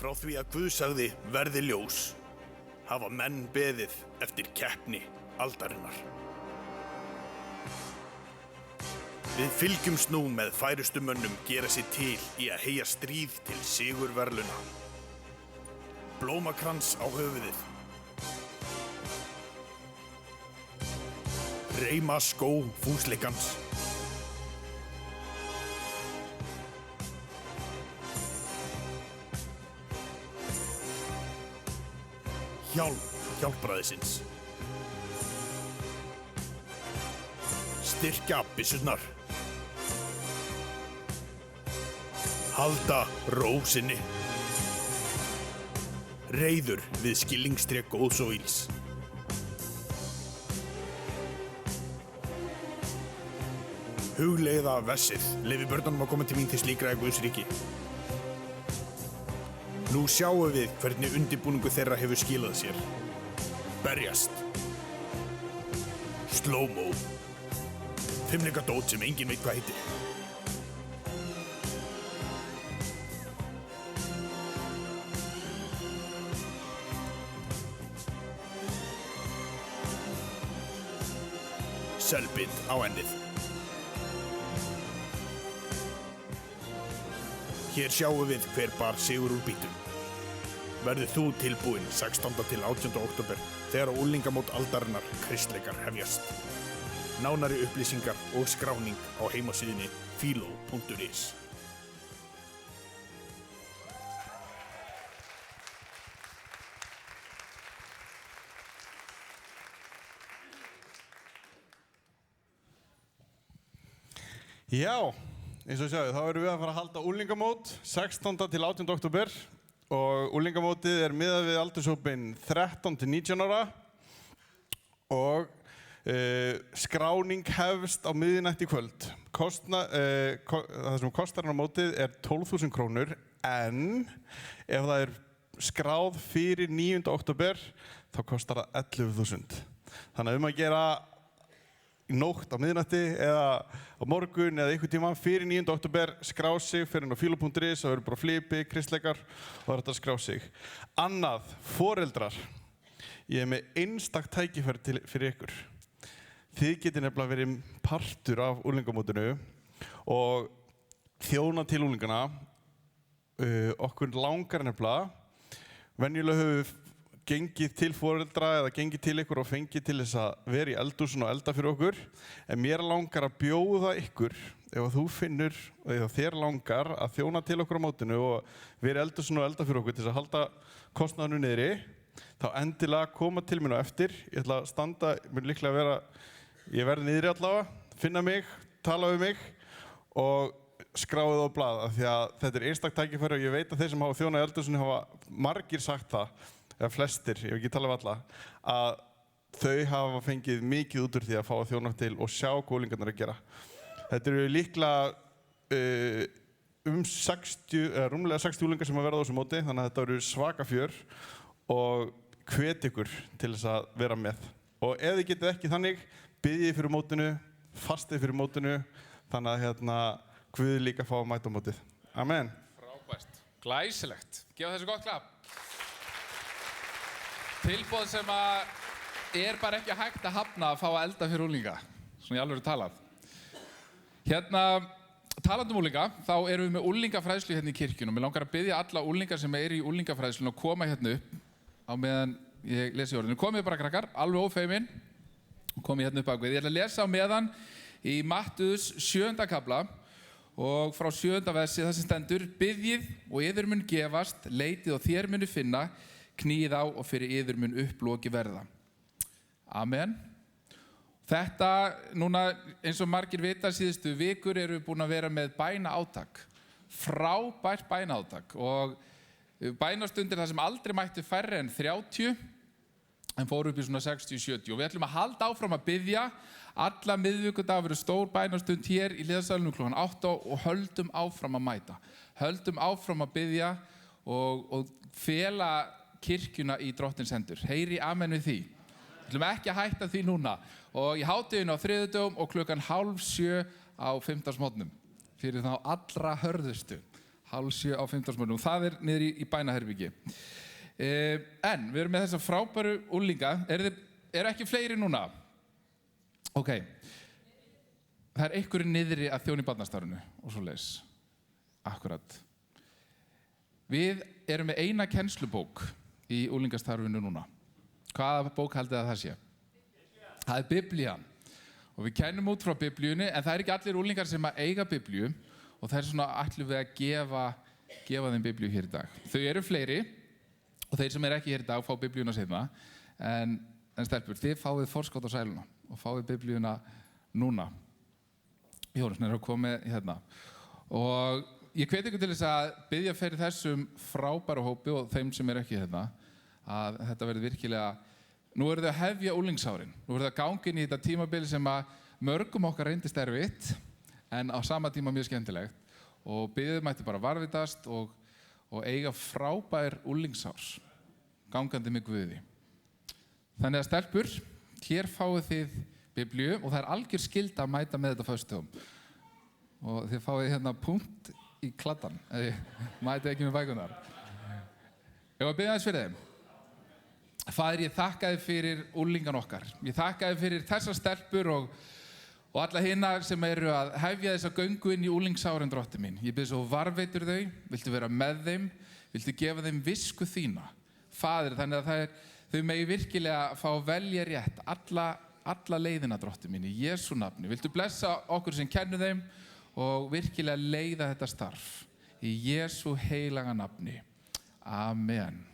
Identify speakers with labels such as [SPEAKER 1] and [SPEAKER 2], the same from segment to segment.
[SPEAKER 1] Frá því að Guð sagði verði ljós, hafa menn beðið eftir keppni aldarinnar. Við fylgjumst nú með færustu mönnum gera sig til í að heyja stríð til sigurverðlauna. Blómakrans á höfuðið. Reima skó fúsleikans. Hjálpræðisins. Styrkja byssurnar. Halda ró sinni. Reiður við skilningstré góðs og ills. Hugleiða vessið, leyfi börnunum að koma til mín til slíkra Guðs ríki. Nú sjáum við hvernig undirbúningu þeirra hefur skilað sér. Berjast. Slow-mo. Fimleika dót sem enginn veit hvað heitir. Selbit á ennið. Hér sjáum við hver bar sigur úr býtum. Verður þú tilbúinn 16. til 18. október þegar unglingamót aldarinnar kristleikar hefjast. Nánari upplýsingar og skráning á heimasíðunni philo.is.
[SPEAKER 2] Já, eins og sjáðu, þá erum við að fara að halda unglingamót 16. til 18. október og unglingamótið miðað við aldurshópinn 13 til 19 ára og skráning hefst á miðnætti í kvöld. Það sem kostar á mótið 12.000 krónur en ef það skráð fyrir 9. október þá kostar það 11.000. Þannig að að gera í nótt á miðnætti eða á morgun eða einhvern tíma fyrir 9. október skrá sig fyrir inn á philo.is, það verður bara flipi, kristleikar og það er þetta að skrá sig. Annað, foreldrar, ég með einstakt tækifæri fyrir ykkur. Þið getið nefnilega verið partur af unglingamótinu og þjóna til unglingana. Okkur langar nefnilega, venjulega höfum við gengið til foreldra eða gengið til ykkur og fengið til þess að vera í eldhúsinu og elda fyrir okkur. En mér langar að bjóða ykkur, ef þú finnur, eða þér langar að þjóna til okkur á mótinu og vera í eldhúsinu og elda fyrir okkur til þess að halda kostnaðinu niðri, þá endilega koma til mín á eftir. Ég ætla að standa, mér líklega vera, ég verði niðri allavega, finna mig, tala við mig og skráið á blað. Því að þetta einstakt tækifæri og ég veit að þeir sem hafa þjónað í eldhúsinu hafa margir sagt það, eða flestir, ég hef ekki talað um alla, að þau hafa fengið mikið út úr því að fá að þjóna til og sjá hvað unglingarnir að gera. Þetta eru líklega rúmlega 60 unglingar sem að verða á þessu móti, þannig að þetta eru svaka fjör og hvet ykkur til þess að vera með. Og ef þið getið ekki þannig, biðjið fyrir mótinu, fastið fyrir mótinu, þannig að Guð líka fá að mæta á mótið. Amen.
[SPEAKER 3] Frábært. Glæsilegt. Gefa þessu gott klapp. Tilboð sem bara ekki hægt að hafna að fá að elda fyrir unglinga, svona í alvöru talað. Talandi unglinga, þá erum við með unglingafræðslu hérna í kirkjunum. Mér langar að biðja alla unglingar sem í unglingafræðslunum að koma hérna upp á meðan ég lesi orðinu. Komið bara krakkar, alveg ófeimin, komið hérna upp bak við. Ég ætla að lesa á meðan í Matthews 7. kafla og frá 7. versi það sem stendur: Biðjið og yður mun gefast, leitið og þér munu finna, knýið á og fyrir yður mun upploki verða. Amen. Þetta, núna eins og margir vita síðustu vikur erum við búin að vera með bænaátak. Frábært bænaátak og bænastundir þar sem aldrei mættu færri en 30 en fóru upp í svona 60-70 og við ætlum að halda áfram að biðja. Alla miðvikudag verður stór bænastund hér í liðsalnum klukkan 8 og höldum áfram að mæta. Höldum áfram að biðja og fela kirkjuna í Drottins hendur. Heyri amen við því. Við ætlum ekki að hætta því núna. Og í hádeginu á þriðjudögum og klukkan 6:30 á fimmtudagsmorgnum. Fyrir þá allra hörðustu. 6:30 á 15. Það niður í bænaherbyggi. En við erum með þessa frábæru unglinga. Eru ekki fleiri núna? Ok. Það einhverju niðri að þjóna í barnastarfinu og svoleiðis. Akkurat. Við erum með eina kennslubók í unglingastarfinu núna. Hvaða bók haldið að það sé? Það Biblían. Og við kennum út frá Biblíunni, en það ekki allir unglingar sem að eiga Biblíu og það svona ætlum við að gefa þeim Biblíu hér í dag. Þau eru fleiri og þeir sem ekki hér í dag fá Biblíuna seinna, en stelpur, þið fáið forskot á sæluna og fáið Biblíuna núna. Jónas er að koma hérna. Og ég hvet ykkur til þess að biðja fyrir þessum frábæru hópi og þeim sem ekki hérna, að þetta verði virkilega. Nú eru þau að hefja unglingsárin. Nú eru þau að ganga inn í þetta tímabili sem að mörgum okkar reyndist erfitt, en á sama tíma mjög skemmtilegt. Og biðjum mætti bara varðvitast og eiga frábær unglingsárs, gangandi með Guði. Þannig að stelpur, hér fáið þið Biblíu og það er algjör skylda að mæta með þetta á föstudögum. Og þið fáið hérna punkt í kladdan, mætið ekki með bækurnar. Ég var að biðja aðeins fyrir þeim. Faðir, ég þakka þér fyrir unglingan okkar. Ég þakka þér fyrir þessar stelpur og alla hina sem eru að hefja þessa göngu inn í unglingsárin, Drottinn minn. Ég bið svo varveitur þau, viltu vera með þeim, viltu gefa þeim visku þína. Faðir, þannig að þau megi virkilega fá að velja rétt alla leiðina, Drottinn minn, í Jesú nafni. Viltu blessa okkur sem kennum þeim og virkilega leiða þetta starf. Í Jesú heilaga nafni. Amen.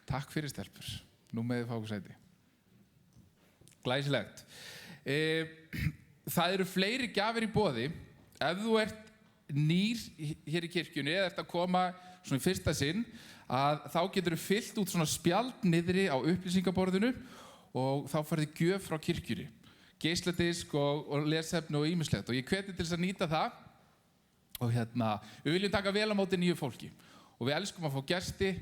[SPEAKER 3] Takk fyrir stelpur. Nú með þið fá okkur sæti. Glæsilegt. Það eru fleiri gjafir í boði. Ef þú ert nýr hér í kirkjunni eða ert að koma svona í fyrsta sinn, að þá getur þú fyllt út svona spjald niðri á upplýsingaborðinu og þá færðu gjöf frá kirkjunni. Geisladisk og lesefni og ýmislegt. Og ég hveti til þess að nýta það. Og við viljum taka vel á móti nýju fólki. Og við elskum að fá gesti.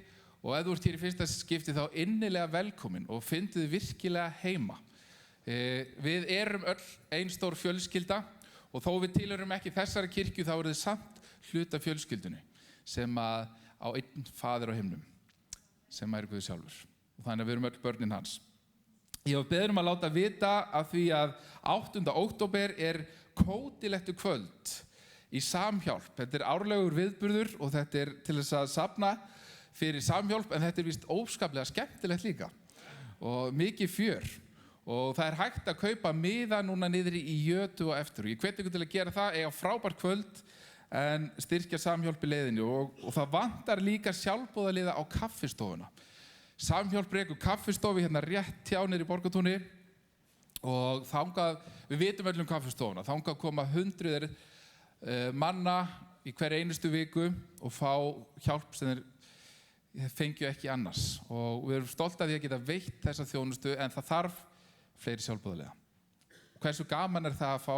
[SPEAKER 3] Og ef þú ert hér í fyrsta skipti þá innilega velkomin og finndu þið virkilega heima. Við erum öll ein stór fjölskylda og þó við tilheyrum ekki þessari kirkju þá eru þið samt hluta fjölskyldunni sem á einn faðir á himnum, sem er Guð sjálfur. Og þannig að við erum öll börnin hans. Ég var beðinn að láta vita af því að 8. október er kótilettu kvöld í Samhjálp. Þetta er árlegur viðburður og þetta er til þess að safna fyrir Samhjálp, en þetta er víst óskaplega skemmtilegt líka og mikið fjör og það er hægt að kaupa miða núna niðri í Jötu og eftir. Ég hveti ykkur til að gera það, eiga frábært kvöld en styrkja Samhjálp í leiðinni og það vantar líka sjálfboðaliða á kaffistofuna. Samhjálp rekur kaffistofu hérna rétt hjá niðri í Borgartúni og þangað, við vitum öllum kaffistofuna, þangað koma hundruðir manna í hver einustu viku og fá hjálp sem þeir fengju ekki annars og við erum stolt af því að geta veitt þessa þjónustu en það þarf fleiri sjálfboðaliða. Hversu gaman er það að fá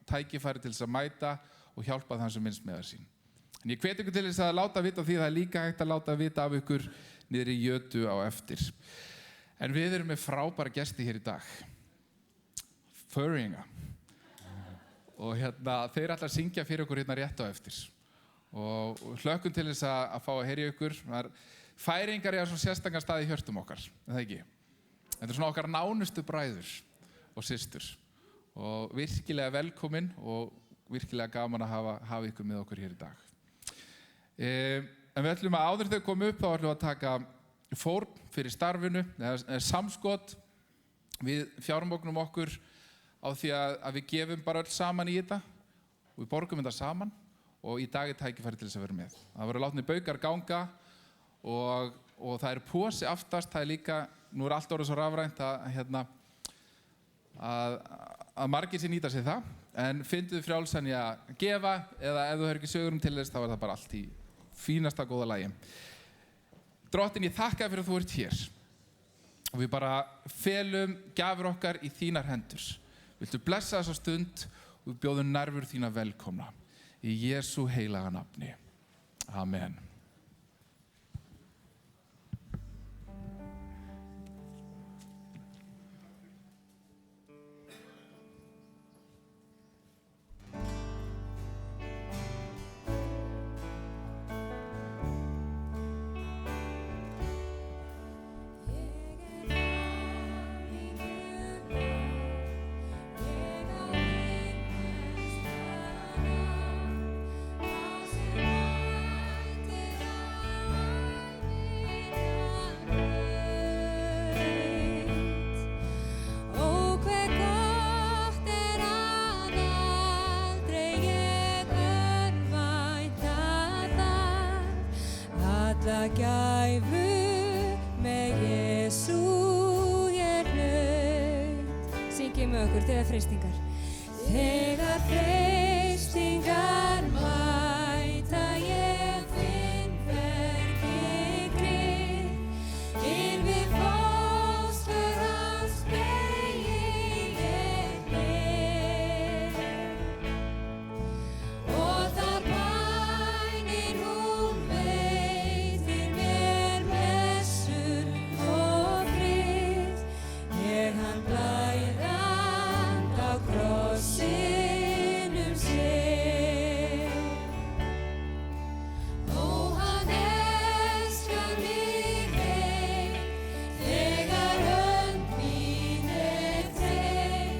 [SPEAKER 3] tækifæri til þess að mæta og hjálpa þann sem minnst meðar sín. En ég hveti ykkur til þess að láta vita því það er líka hægt að láta vita af ykkur niður í Jötu á eftir. En við erum með frábæra gesti hér í dag. Föringa. Og þeir ætla að syngja fyrir okkur hérna rétt á eftir. Og hlökkum til þess að fá að heyra ykkur. Færingar er svona sérstakann stað í hjörtum okkar, er það ekki? Þetta er svona okkar nánustu bræður og systur. Og virkilega velkomin og virkilega gaman að hafa ykkur með okkur hér í dag. En við ætlum að áður þau koma upp, þá ætlum við að taka fórn fyrir starfinu, eða samskot. Við fjármögnum okkur á því að við gefum bara öll saman í þetta og við borgum þetta saman og í dag er tækifæri til þess að vera með. Það verður látnir baukar ganga og það er posi aftast, það er líka, nú er allt orðið svo rafrænt að margir sér nýta sér það, en fyndu þið frjálsan í að gefa eða ef þú hefur ekki sögurum til þess þá er það bara allt í fínasta góða lagi. Drottinn, ég þakka þér fyrir að þú ert hér og við bara felum gjafir okkar í þínar hendur. Viltu blessa þessa stund og við bjóðum nærvera þína velkomna. Í Jesú heilaga nafni. Amen.
[SPEAKER 4] gæfu með Jesú ég naut. Syngið með okkur þegar freistingar. Þegar freistingar mæta ég finn hvergi grið. Inn við fóstur hans beygi ég hnið. Og þar bænin hún veitir mér blessun og frið. Ég hann blæðand á krossinum sér. Ó, hann elskar mig heitt, þegar hönd mín treg.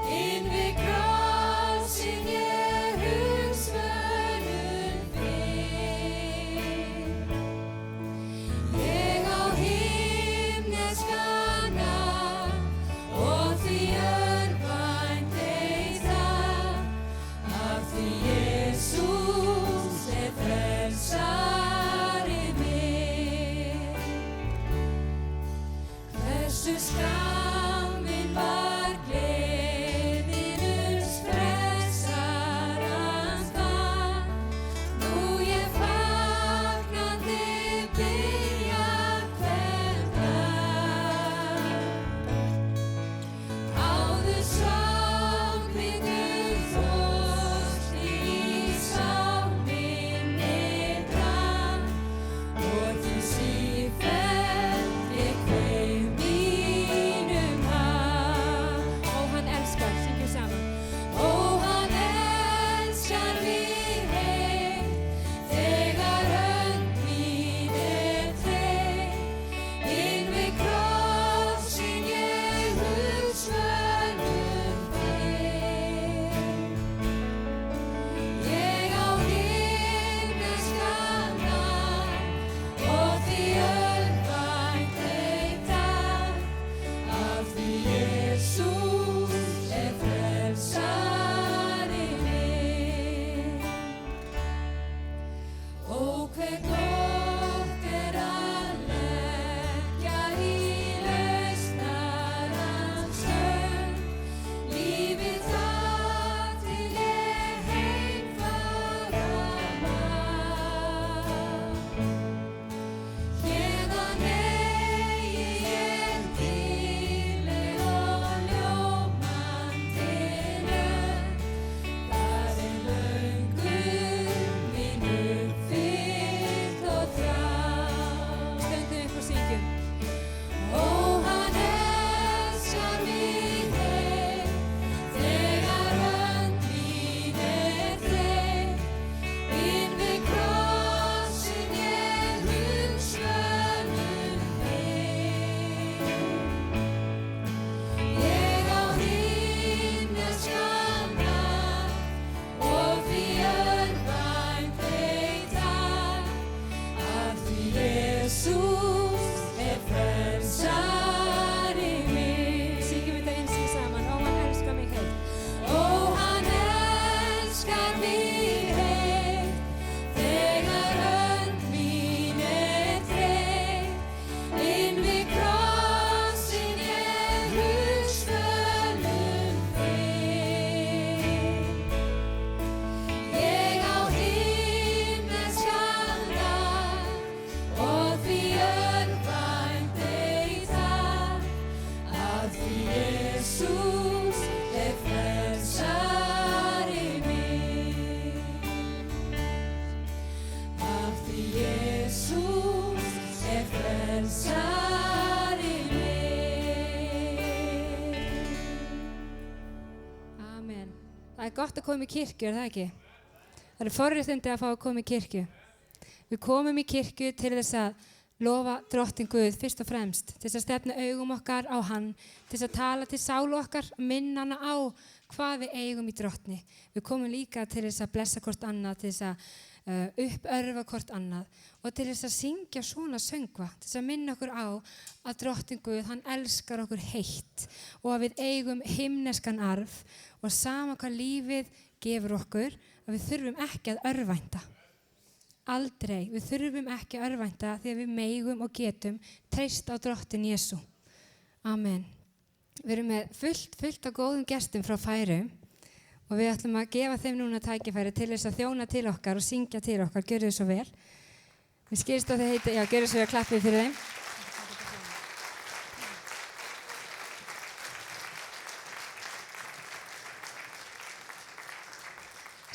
[SPEAKER 4] Inn við krossin ég hugsvölum finn. Ég á himneskan nafn og því örvænt heita. Af því Jesús frelsari minn. Hversu skammin var gleðin frelsarans dag. Nú ég fagnandi byrja hvern dag. Áður söng við þorst í sál minni brann. Og því sífellt ég kveið mínum hag. Ó, hann elskar, syngjum saman. Ó, hann elskar mig heitt, þegar hönd mín treg. Inn við krossin ég hugsvölum finn. Ég á himneskan nafn og því örvænt heita. Af því Jesús frelsari minn. Ó, hve gott að leggja í lausnarans hönd. Lífið þar til ég heimfara má. Héðan eigi ég dýrleg og ljómandi laun. Það löngun mín uppfyllt og þrá. Stöndum upp og syngjum. Ó, hann elskar mig heitt, þegar hönd mín treg. Inn við krossin ég hugsvölum finn. Ég á himneskan nafn og því örvænt heita. Af því Jesús frelsari minn. Syngjum þetta einsins saman. Ó, hann elskar mig heitt. Ó, hann elskar mig heitt, þegar hönd mín treg. Inn við krossin ég hugsvölum finn. Ég á himneskan nafn og því örvænt heita. Af því Jesús frelsari minn. Af því Jesús frelsari minn. Amen. Það er gott að koma í kirkju, er það ekki? Það eru forréttindi að fá að koma í kirkju. Við komum í kirkju til þess að lofa drottin Guð fyrst og fremst, til þess að stefna augum okkar á hann, til þess að tala til sálu okkar, minna hana á hvað við eigum í drottni. Við komum líka til þess að blessa hvort annað, til þess að uppörfa hvort annað og til þess að syngja svona söngva, til þess að minna okkur á að drottin Guð, hann elskar okkur heitt og að við eigum himneskan arf og sama hvað lífið gefur okkur, að við þurfum ekki að örvænta. aldrei, við þurfum ekki að örvænta því að við megum og getum treyst á drottin Jesú. Amen. Við erum með fullt af góðum gestum frá Færeyjum og við ætlum að gefa þeim núna tækifæri til þess að þjóna til okkar og syngja til okkar. Gjörðu þið svo vel. Við skilst að þið heiti, já, gjörðu svo vel, klappið fyrir þeim.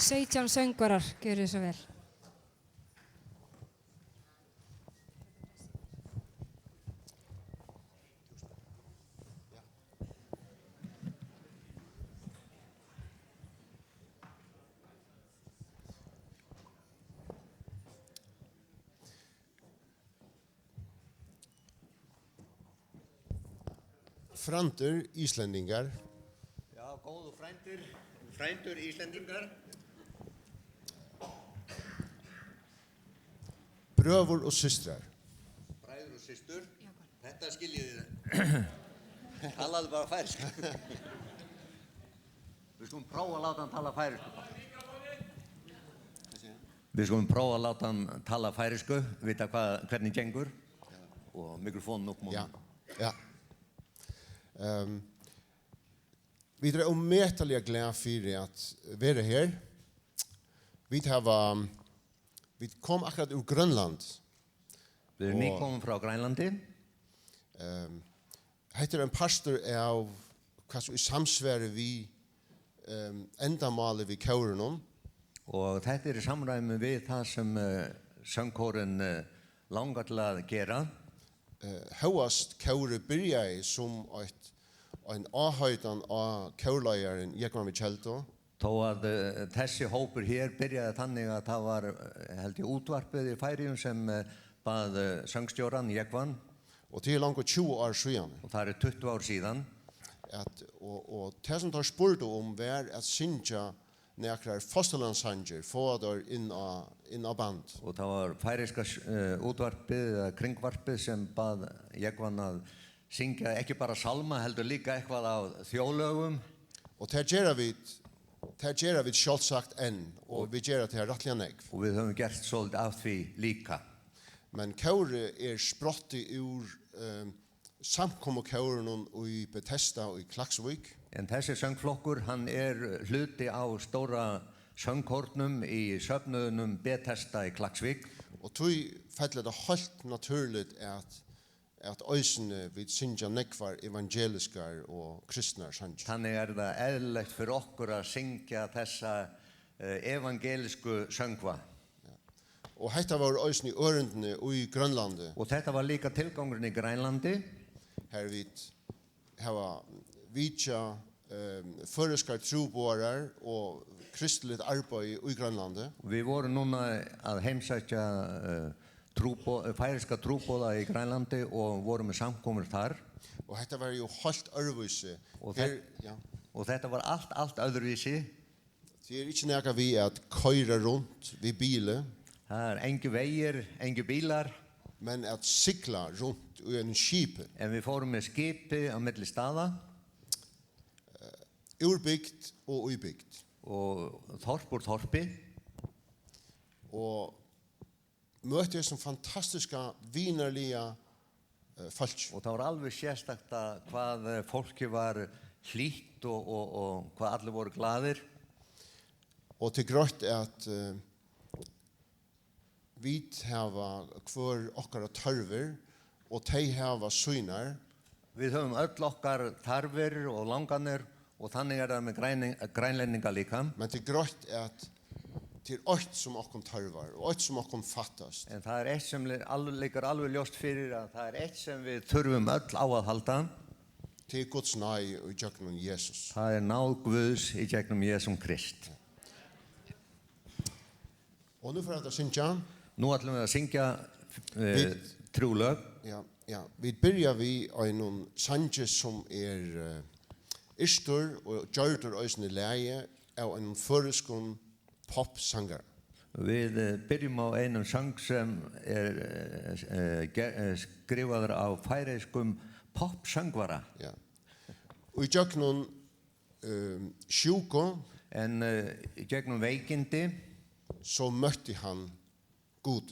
[SPEAKER 4] Sautján söngvarar, gjörðu þið svo vel.
[SPEAKER 5] Frændur Íslendingar.
[SPEAKER 6] Já, góðu frændur Íslendingar.
[SPEAKER 5] Bröður og systrar.
[SPEAKER 6] Bræður og systur. Þetta skiljið þið. Talaðu bara færisk. Við skulum prófa að láta hann tala færisku. Við skulum prófa að láta hann tala færisku, vita hvernig gengur. Og mikrofonen upp múl.
[SPEAKER 5] Ja. Vi är omätliga glada för att vara här. Vi kom akkurat ur Grönland.
[SPEAKER 6] Við nýkomum frá Grænlandi.
[SPEAKER 5] Þetta en pastor av vad som i samsvære vi endamålet vi kjørunum.
[SPEAKER 6] Og þetta í samræmi við það sem söngkórin langar til að gera.
[SPEAKER 5] Høyast kjøre byrjaði som en áhøytan av kjørløyeren Jekvann Michelto.
[SPEAKER 6] Þó að þessi hópur hér byrjaði þannig að það var held ég útvarpið í Færeyjum sem bað söngstjóran Jekvann.
[SPEAKER 5] Og det langt 20 år siden.
[SPEAKER 6] Og það 20 ár síðan.
[SPEAKER 5] Og det som tar spurte om var at syngja nekrar fosterlandssanger få der inn á band.
[SPEAKER 6] Og það var færeyska útvarpið eða kringvarpið sem bað Jekvann að syngja ekki bara salma heldur líka eitthvað á þjóðlögum.
[SPEAKER 5] Og det gera vi sjálfsagt enn og vi gera det rættliga negv.
[SPEAKER 6] Og við höfum gert svolítið af því líka.
[SPEAKER 5] Men kjøre sprotti ur samkomu kjørunum í Bethesda og í Klaksvík.
[SPEAKER 6] En þessi söngflokkur hann hluti á stóra söngkórnum í söfnuðunum Bethesda í Klaksvík.
[SPEAKER 5] Og tui fellir det helt naturligt at øysene vi syngja nekvar evangeliskar og kristnar sanger.
[SPEAKER 6] Þannig það eðlilegt fyrir okkur að syngja þessa evangelisku söngva.
[SPEAKER 5] Og hetta var øysene i ørendene og i Grønlandi.
[SPEAKER 6] Og þetta var líka tilgangurinn í Grænlandi.
[SPEAKER 5] Her vi hava vitja føreskar trúborar og kristeligt arbeid i Grønlandi.
[SPEAKER 6] Við vorum núna að heimsækja færeyska trúboða í Grænlandi og vorum með samkomur þar.
[SPEAKER 5] Og þetta var jo helt örvísi.
[SPEAKER 6] Og þetta var allt öðruvísi.
[SPEAKER 5] Det ikke nekka vi at køyra rundt vi biler.
[SPEAKER 6] Það engi vegir, engi bílar.
[SPEAKER 5] Men at sigla rundt i en skipe.
[SPEAKER 6] En við fórum með skipi á milli staða.
[SPEAKER 5] Urbyggt og ubyggt.
[SPEAKER 6] Og þorp úr þorpi.
[SPEAKER 5] Og møtte jeg som fantastiska vinarliga folk.
[SPEAKER 6] Og það var alveg sérstakt hvað fólki var hlýtt og hvað allir voru glaðir.
[SPEAKER 5] Og til grøtt at vi hava hver okkara tørver og tei hava synar.
[SPEAKER 6] Við höfum öll okkar þarfir og langanir og þannig það með grænlendinga líka.
[SPEAKER 5] Men til grøtt at til eitt som okkom tørvar og eitt som okkom fattast.
[SPEAKER 6] En það eitt sem liggur alveg ljóst fyrir að það eitt sem við þurfum öll á að halda.
[SPEAKER 5] Til Guds næ og í gegnum Jesus.
[SPEAKER 6] Það náð Guðs í gegnum Jesum Krist.
[SPEAKER 5] Og nú fyrir að syngja.
[SPEAKER 6] Nú ætlum við að syngja trúlög.
[SPEAKER 5] Ja, vi byrja vi einum sangi som istur og gjørdur eisini lægi av einum føreskun popsangar.
[SPEAKER 6] Við byrjum á einum sang sem skrifaður á færeyskum popsöngvara.
[SPEAKER 5] Ja. Og í gegnum sjúku
[SPEAKER 6] en í gegnum veikindi
[SPEAKER 5] så møtti hann God.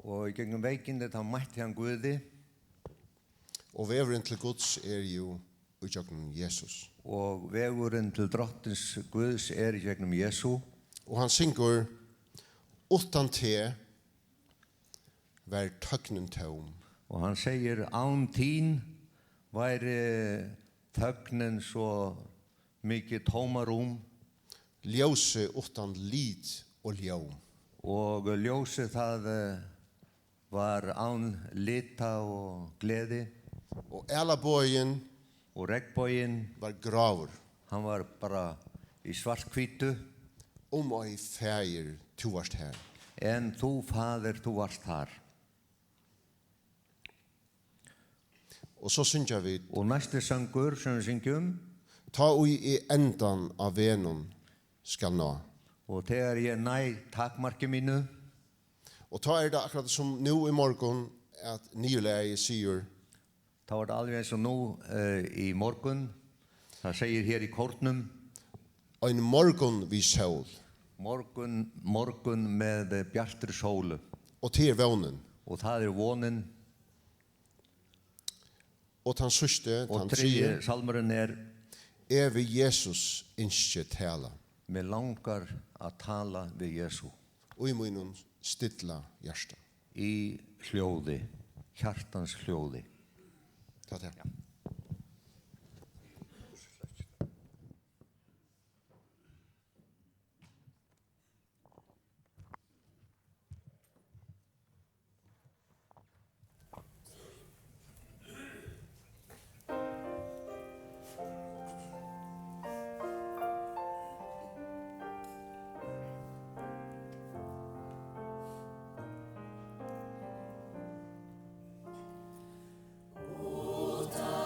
[SPEAKER 6] Og í gegnum veikindi þá mætti hann Guði
[SPEAKER 5] Og veveren til Guds jo utjøkken Jesus.
[SPEAKER 6] og vegurinn til drottins Guðs í gegnum Jesu
[SPEAKER 5] Og han synger utan te vær tøgnen tøm.
[SPEAKER 6] og hann segir án þín væri þögnin svo mikið tómarúm
[SPEAKER 5] Ljøse utan lid og ljøm.
[SPEAKER 6] og ljósið það var án lita og gleði
[SPEAKER 5] Og alla bøyen
[SPEAKER 6] og regnboginn
[SPEAKER 5] var graver.
[SPEAKER 6] hann var bara í svarthvítu
[SPEAKER 5] Og i feir to varst her.
[SPEAKER 6] en þú faðir þú varst þar
[SPEAKER 5] Og så synger vi
[SPEAKER 6] og næsti söngur sem við syngjum
[SPEAKER 5] ta ui i endan av venon skal nå.
[SPEAKER 6] og þegar ég næ takmarki mínu
[SPEAKER 5] Og ta det akkurat som nu i morgon at nyleie sier
[SPEAKER 6] þá er það alveg eins og nú í morgun það segir hér í kórnum
[SPEAKER 5] en morgon vi sol.
[SPEAKER 6] morgun með bjartri sólu
[SPEAKER 5] Og til vånen.
[SPEAKER 6] og það er vonin
[SPEAKER 5] Og han sørste,
[SPEAKER 6] og
[SPEAKER 5] han
[SPEAKER 6] tredje
[SPEAKER 5] sier
[SPEAKER 6] salmurinn
[SPEAKER 5] vi Jesus innskje tala.
[SPEAKER 6] mig langar að tala við Jesu
[SPEAKER 5] Og i munnen stilla hjärsta.
[SPEAKER 6] í hljóði, hjartans hljóði.
[SPEAKER 5] Ta det.
[SPEAKER 7] Utan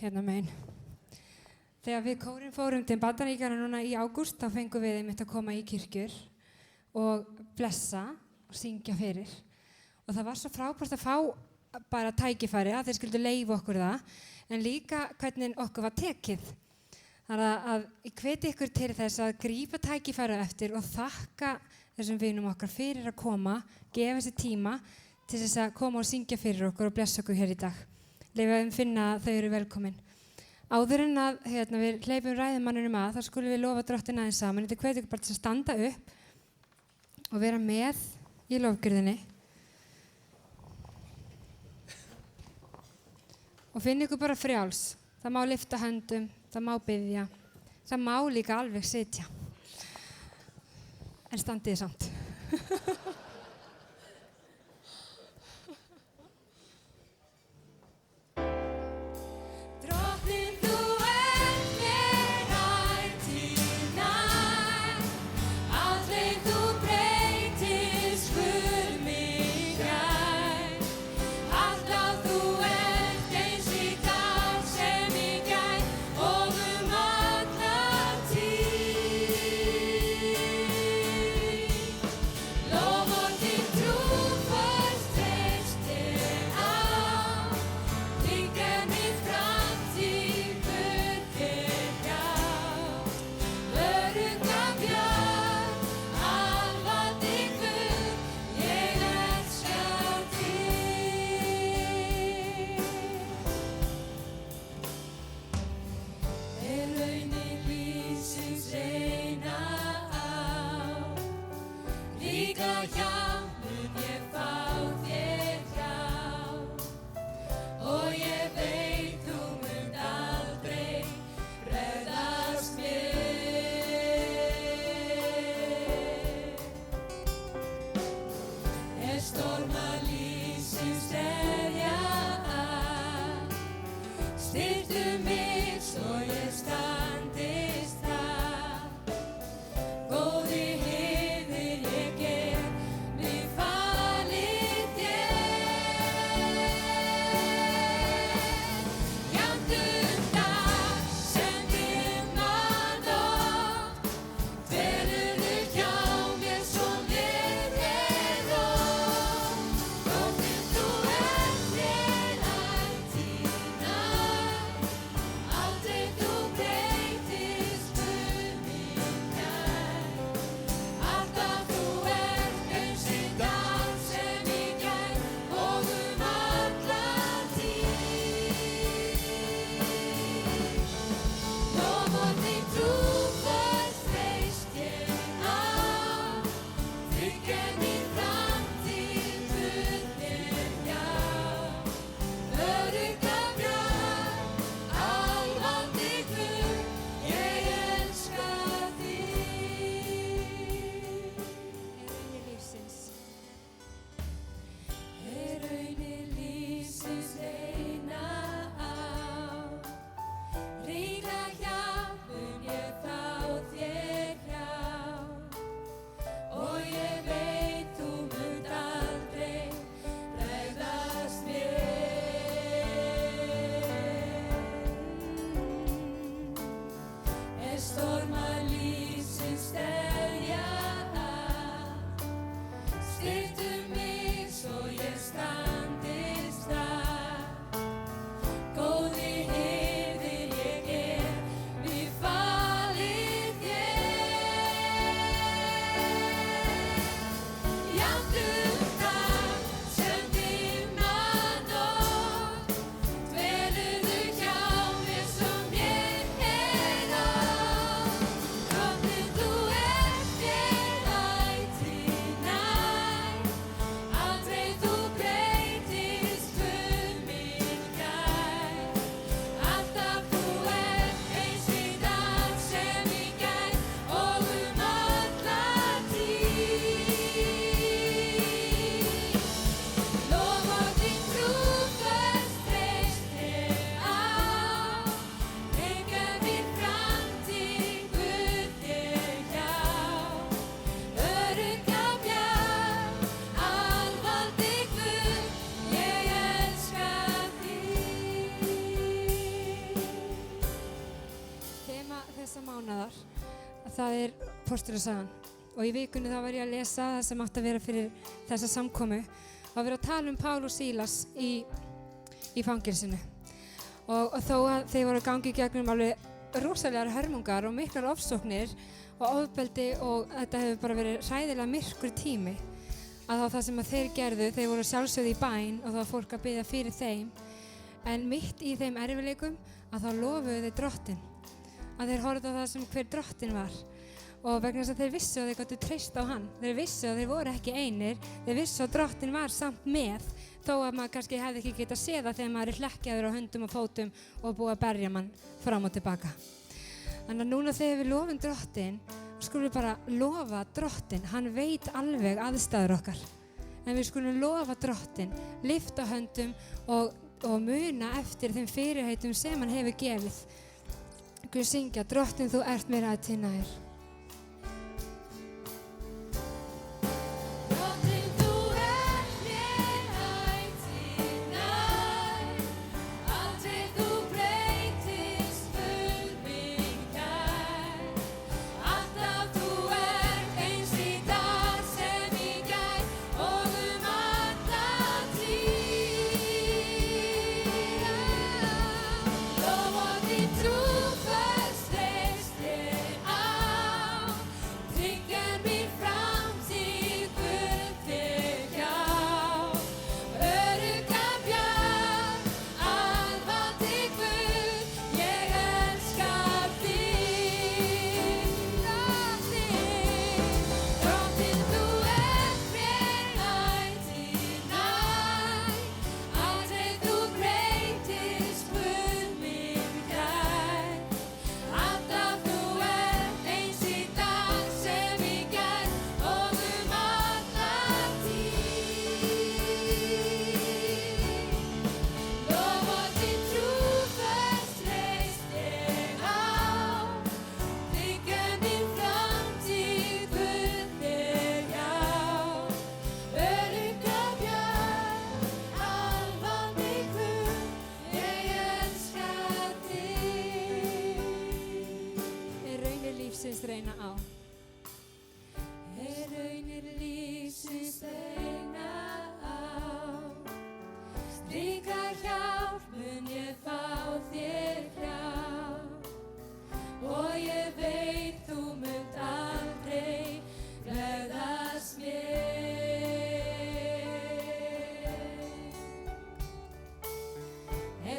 [SPEAKER 4] Hérna megin. Þegar við kórinn fórum til Bandaríkjanna núna í ágúst, þá fengum við einmitt að koma í kirkjur og blessa og syngja fyrir. Og það var svo frábært að fá bara tækifæri að þeir skildu leyfa okkur það, en líka hvernig okkur var tekið. Þannig að ég hveti ykkur til þess að grípa tækifæri eftir og þakka þessum vinum okkar fyrir að koma, gefa þessi tíma til þess að koma og syngja fyrir okkur og blessa okkur hér í dag. Leyfa þeim finna að þau eru velkomin. Áður en að við hleypum ræðumanninum að, þá skulum við lofa Drottin aðeins saman. Þetta hveti ykkur bara til að standa upp og vera með í lofgjörðinni. Og finna ykkur bara frjáls. Það má lyfta höndum, það má biðja, það má líka alveg sitja. En standið samt.
[SPEAKER 7] Góði heiðir ég ger mig falin
[SPEAKER 4] Apostolasagan. Og í vikunni þá var ég að lesa það sem átti að vera fyrir þessa samkomu og að vera að tala Pál og Sílas í fangelsinu. Og þó að þeir voru að gangi í gegnum alveg rosalegar hörmungar og miklar ofsóknir og ofbeldi og þetta hefur bara verið hræðilega myrkur tími, að það sem að þeir gerðu, þeir voru sjálfsögðu í bæn og það var fólk að biðja fyrir þeim, en mitt í þeim erfiðleikum að þá lofuðu þeir Drottinn, að þeir horfðu á það sem hver Drottinn var. Og vegna þess að þeir vissu að þeir gátu treyst á hann. Þeir vissu að þeir voru ekki einir. Þeir vissu að Drottinn var samt með, þó að maður kannski hefði ekki getað séð það þegar maður er hlekkjaður á höndum og fótum og búið að berja mann fram og tilbaka. Þannig að núna þegar við lofum Drottinn, skulum við bara lofa Drottinn. Hann veit alveg aðstæður okkar. En við skulum lofa Drottinn, lyfta höndum og muna eftir þeim fyrirheitum sem hann hefur gefið. Guð syngja, Drottinn, þú ert mér ætíð nær.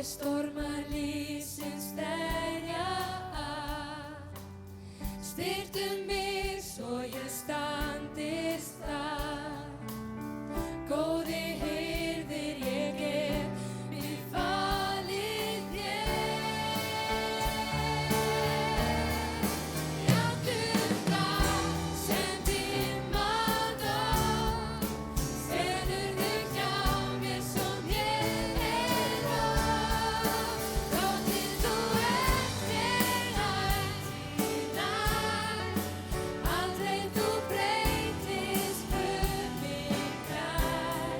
[SPEAKER 7] Stormar lífsins steðja að, styrktu mig svo ég standist það. Góði hirðir, ég gef mig falið þér. Játtum það sem dimmað dögg, stenurðu hjá mér som ég er á. Drottinn, þú ert mér ætíð nær, aldrei þú breytist, Guð minn kær.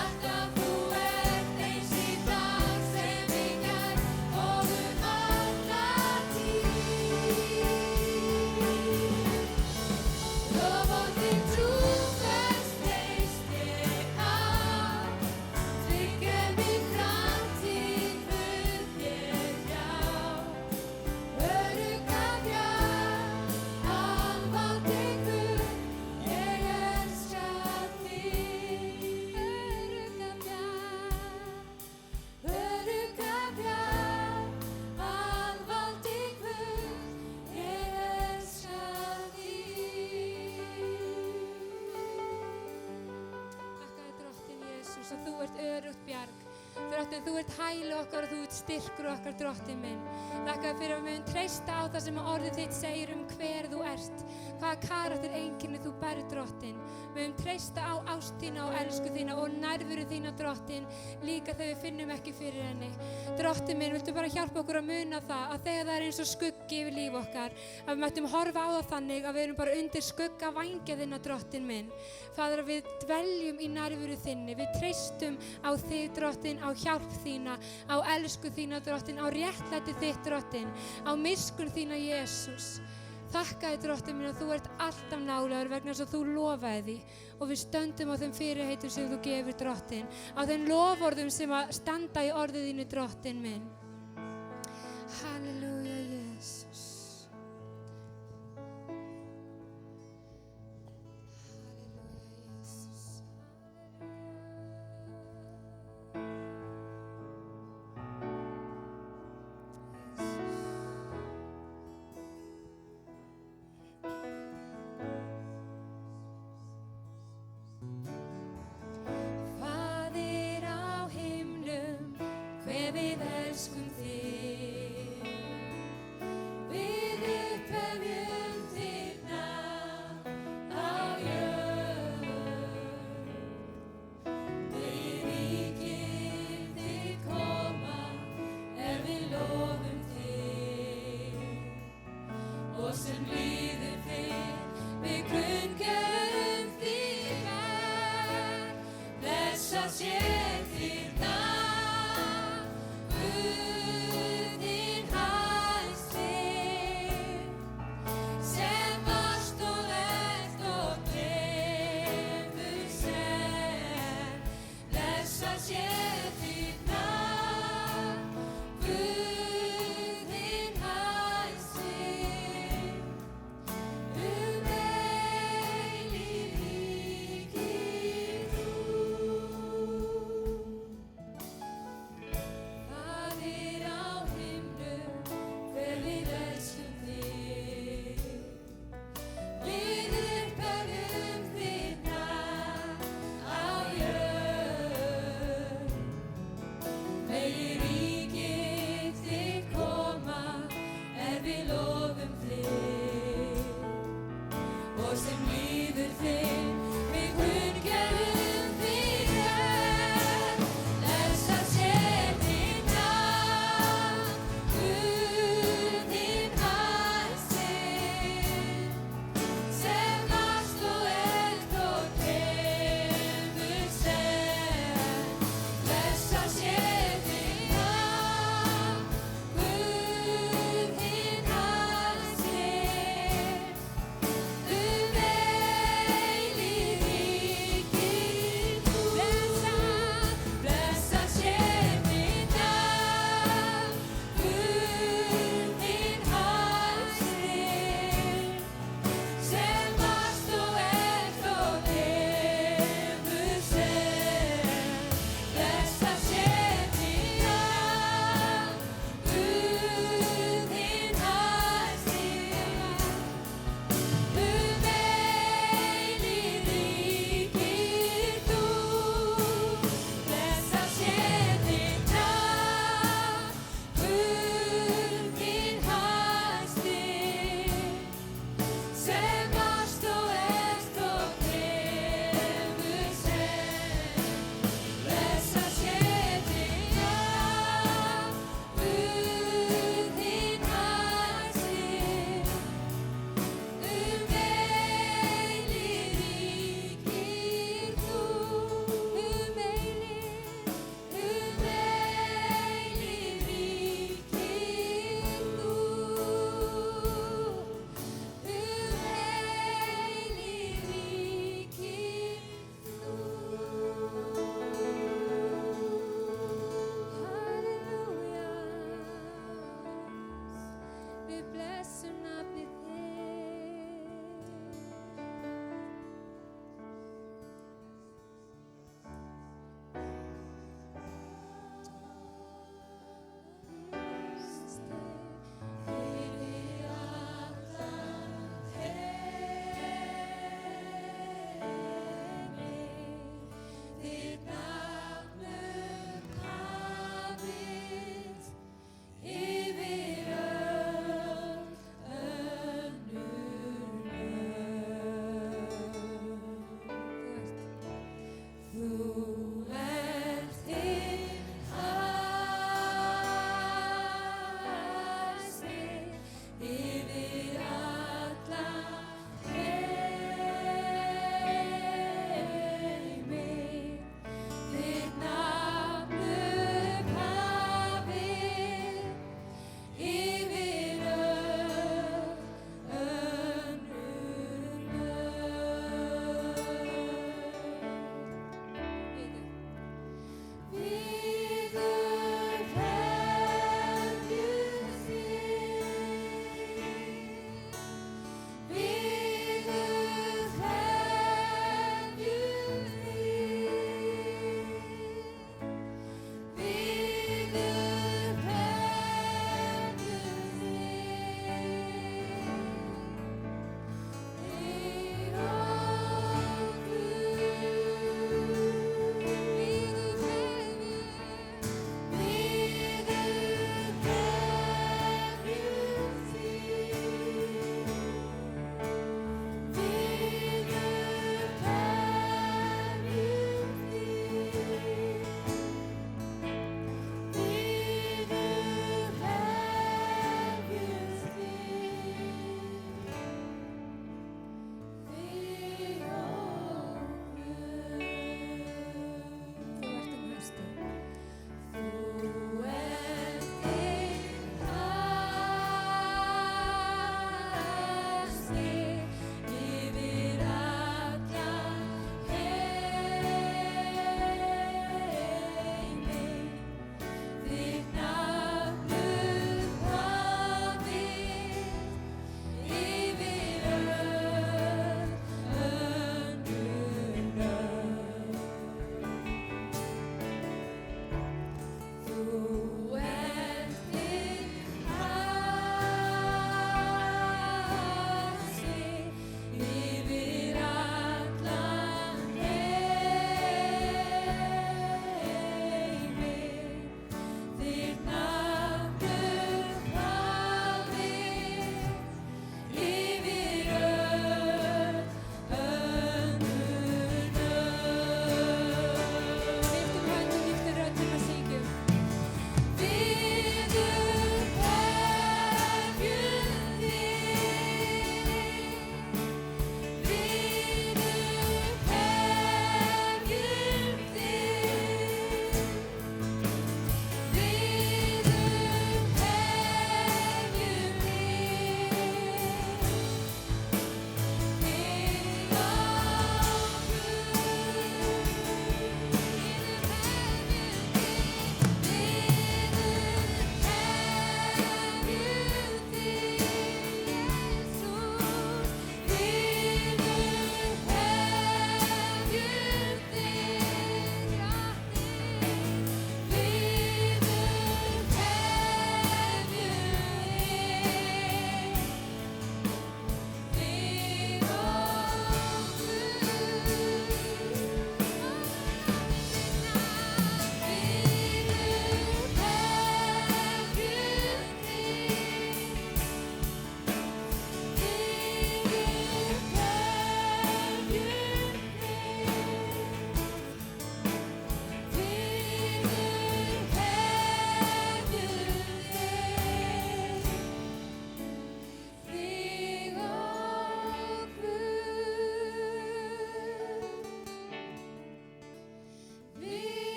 [SPEAKER 7] Alltaf þú ert eins í dag sem í gær og alla tíð. Lof þinn trúfast reist ég á, tryggja mín framtíð, Guð þér hjá. Örugga bjarg, alvaldi Guð, ég elska þig. Örugga bjarg, alvaldi Guð, ég elska þig.
[SPEAKER 4] Þakkaði Drottinn Jesús að þú ert öruggt bjarg. Drottinn, þú ert hæli okkar og þú ert styrkur okkar, Drottinn minn. Þakkaði fyrir að við höfum treysta á það sem orðið þitt segir hver þú ert, hvaða karakter einkenni þú berð, Drottinn. Við höfum treysta á ást þína og elsku þína og nærveru þína, Drottinn, líka þegar við finnum ekki fyrir henni. Drottinn minn, viltu bara hjálpa okkur að muna það að þegar það er eins og skuggi yfir líf okkar, að við mættum horfa á það þannig að við erum bara undir skugga vængja þinna, Drottinn minn. Faðir, að við dveljum í nærveru þinni, við treystum á þig, Drottinn, á hjálp þína, á elsku þína, Drottinn, á réttlæti þitt, Drottinn, á miskunn þína, Jesús. Þakka þér drottinn minn að þú ert alltaf nálægur vegna þess að þú lofaði því og við stöndum á þeim fyrirheitum sem þú gefur drottinn, á þeim loforðum sem að standa í orðið þínu drottinn minn. Halleluja, Jesus. Halleluja, Jesus. Faðir á himnum, hve við elskum þig.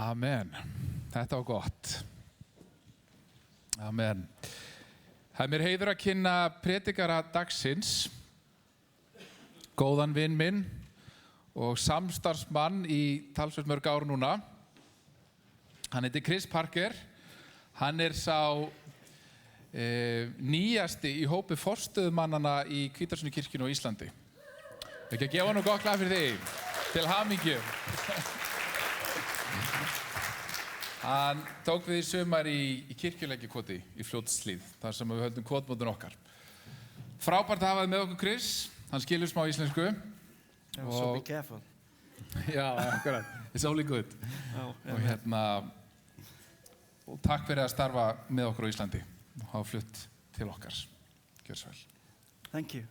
[SPEAKER 3] Amen. Þetta var gott. Amen. Það er mér heiður að kynna predikara dagsins, góðan vin minn og samstarfsmann í talsvert mörg ár núna. Hann heitir Chris Parker. Hann er sá nýjasti í hópi forstöðumannana í Hvítasunnu á Íslandi. Ekki að gefa nú gott klap fyrir því. Til hamingju. Hann tók við í sumar í kirkjuleikjakoti í Fljótshlíð, þar sem við höldum kvotmótun okkar. Frábært að hafa þið með okkur, Chris. Hann skilur smá íslensku.
[SPEAKER 8] So be careful.
[SPEAKER 3] Já, akkurat. It's only good. Og og takk fyrir að starfa með okkur á Íslandi og hafa flutt til okkar. Gjör svo vel.
[SPEAKER 8] Thank you.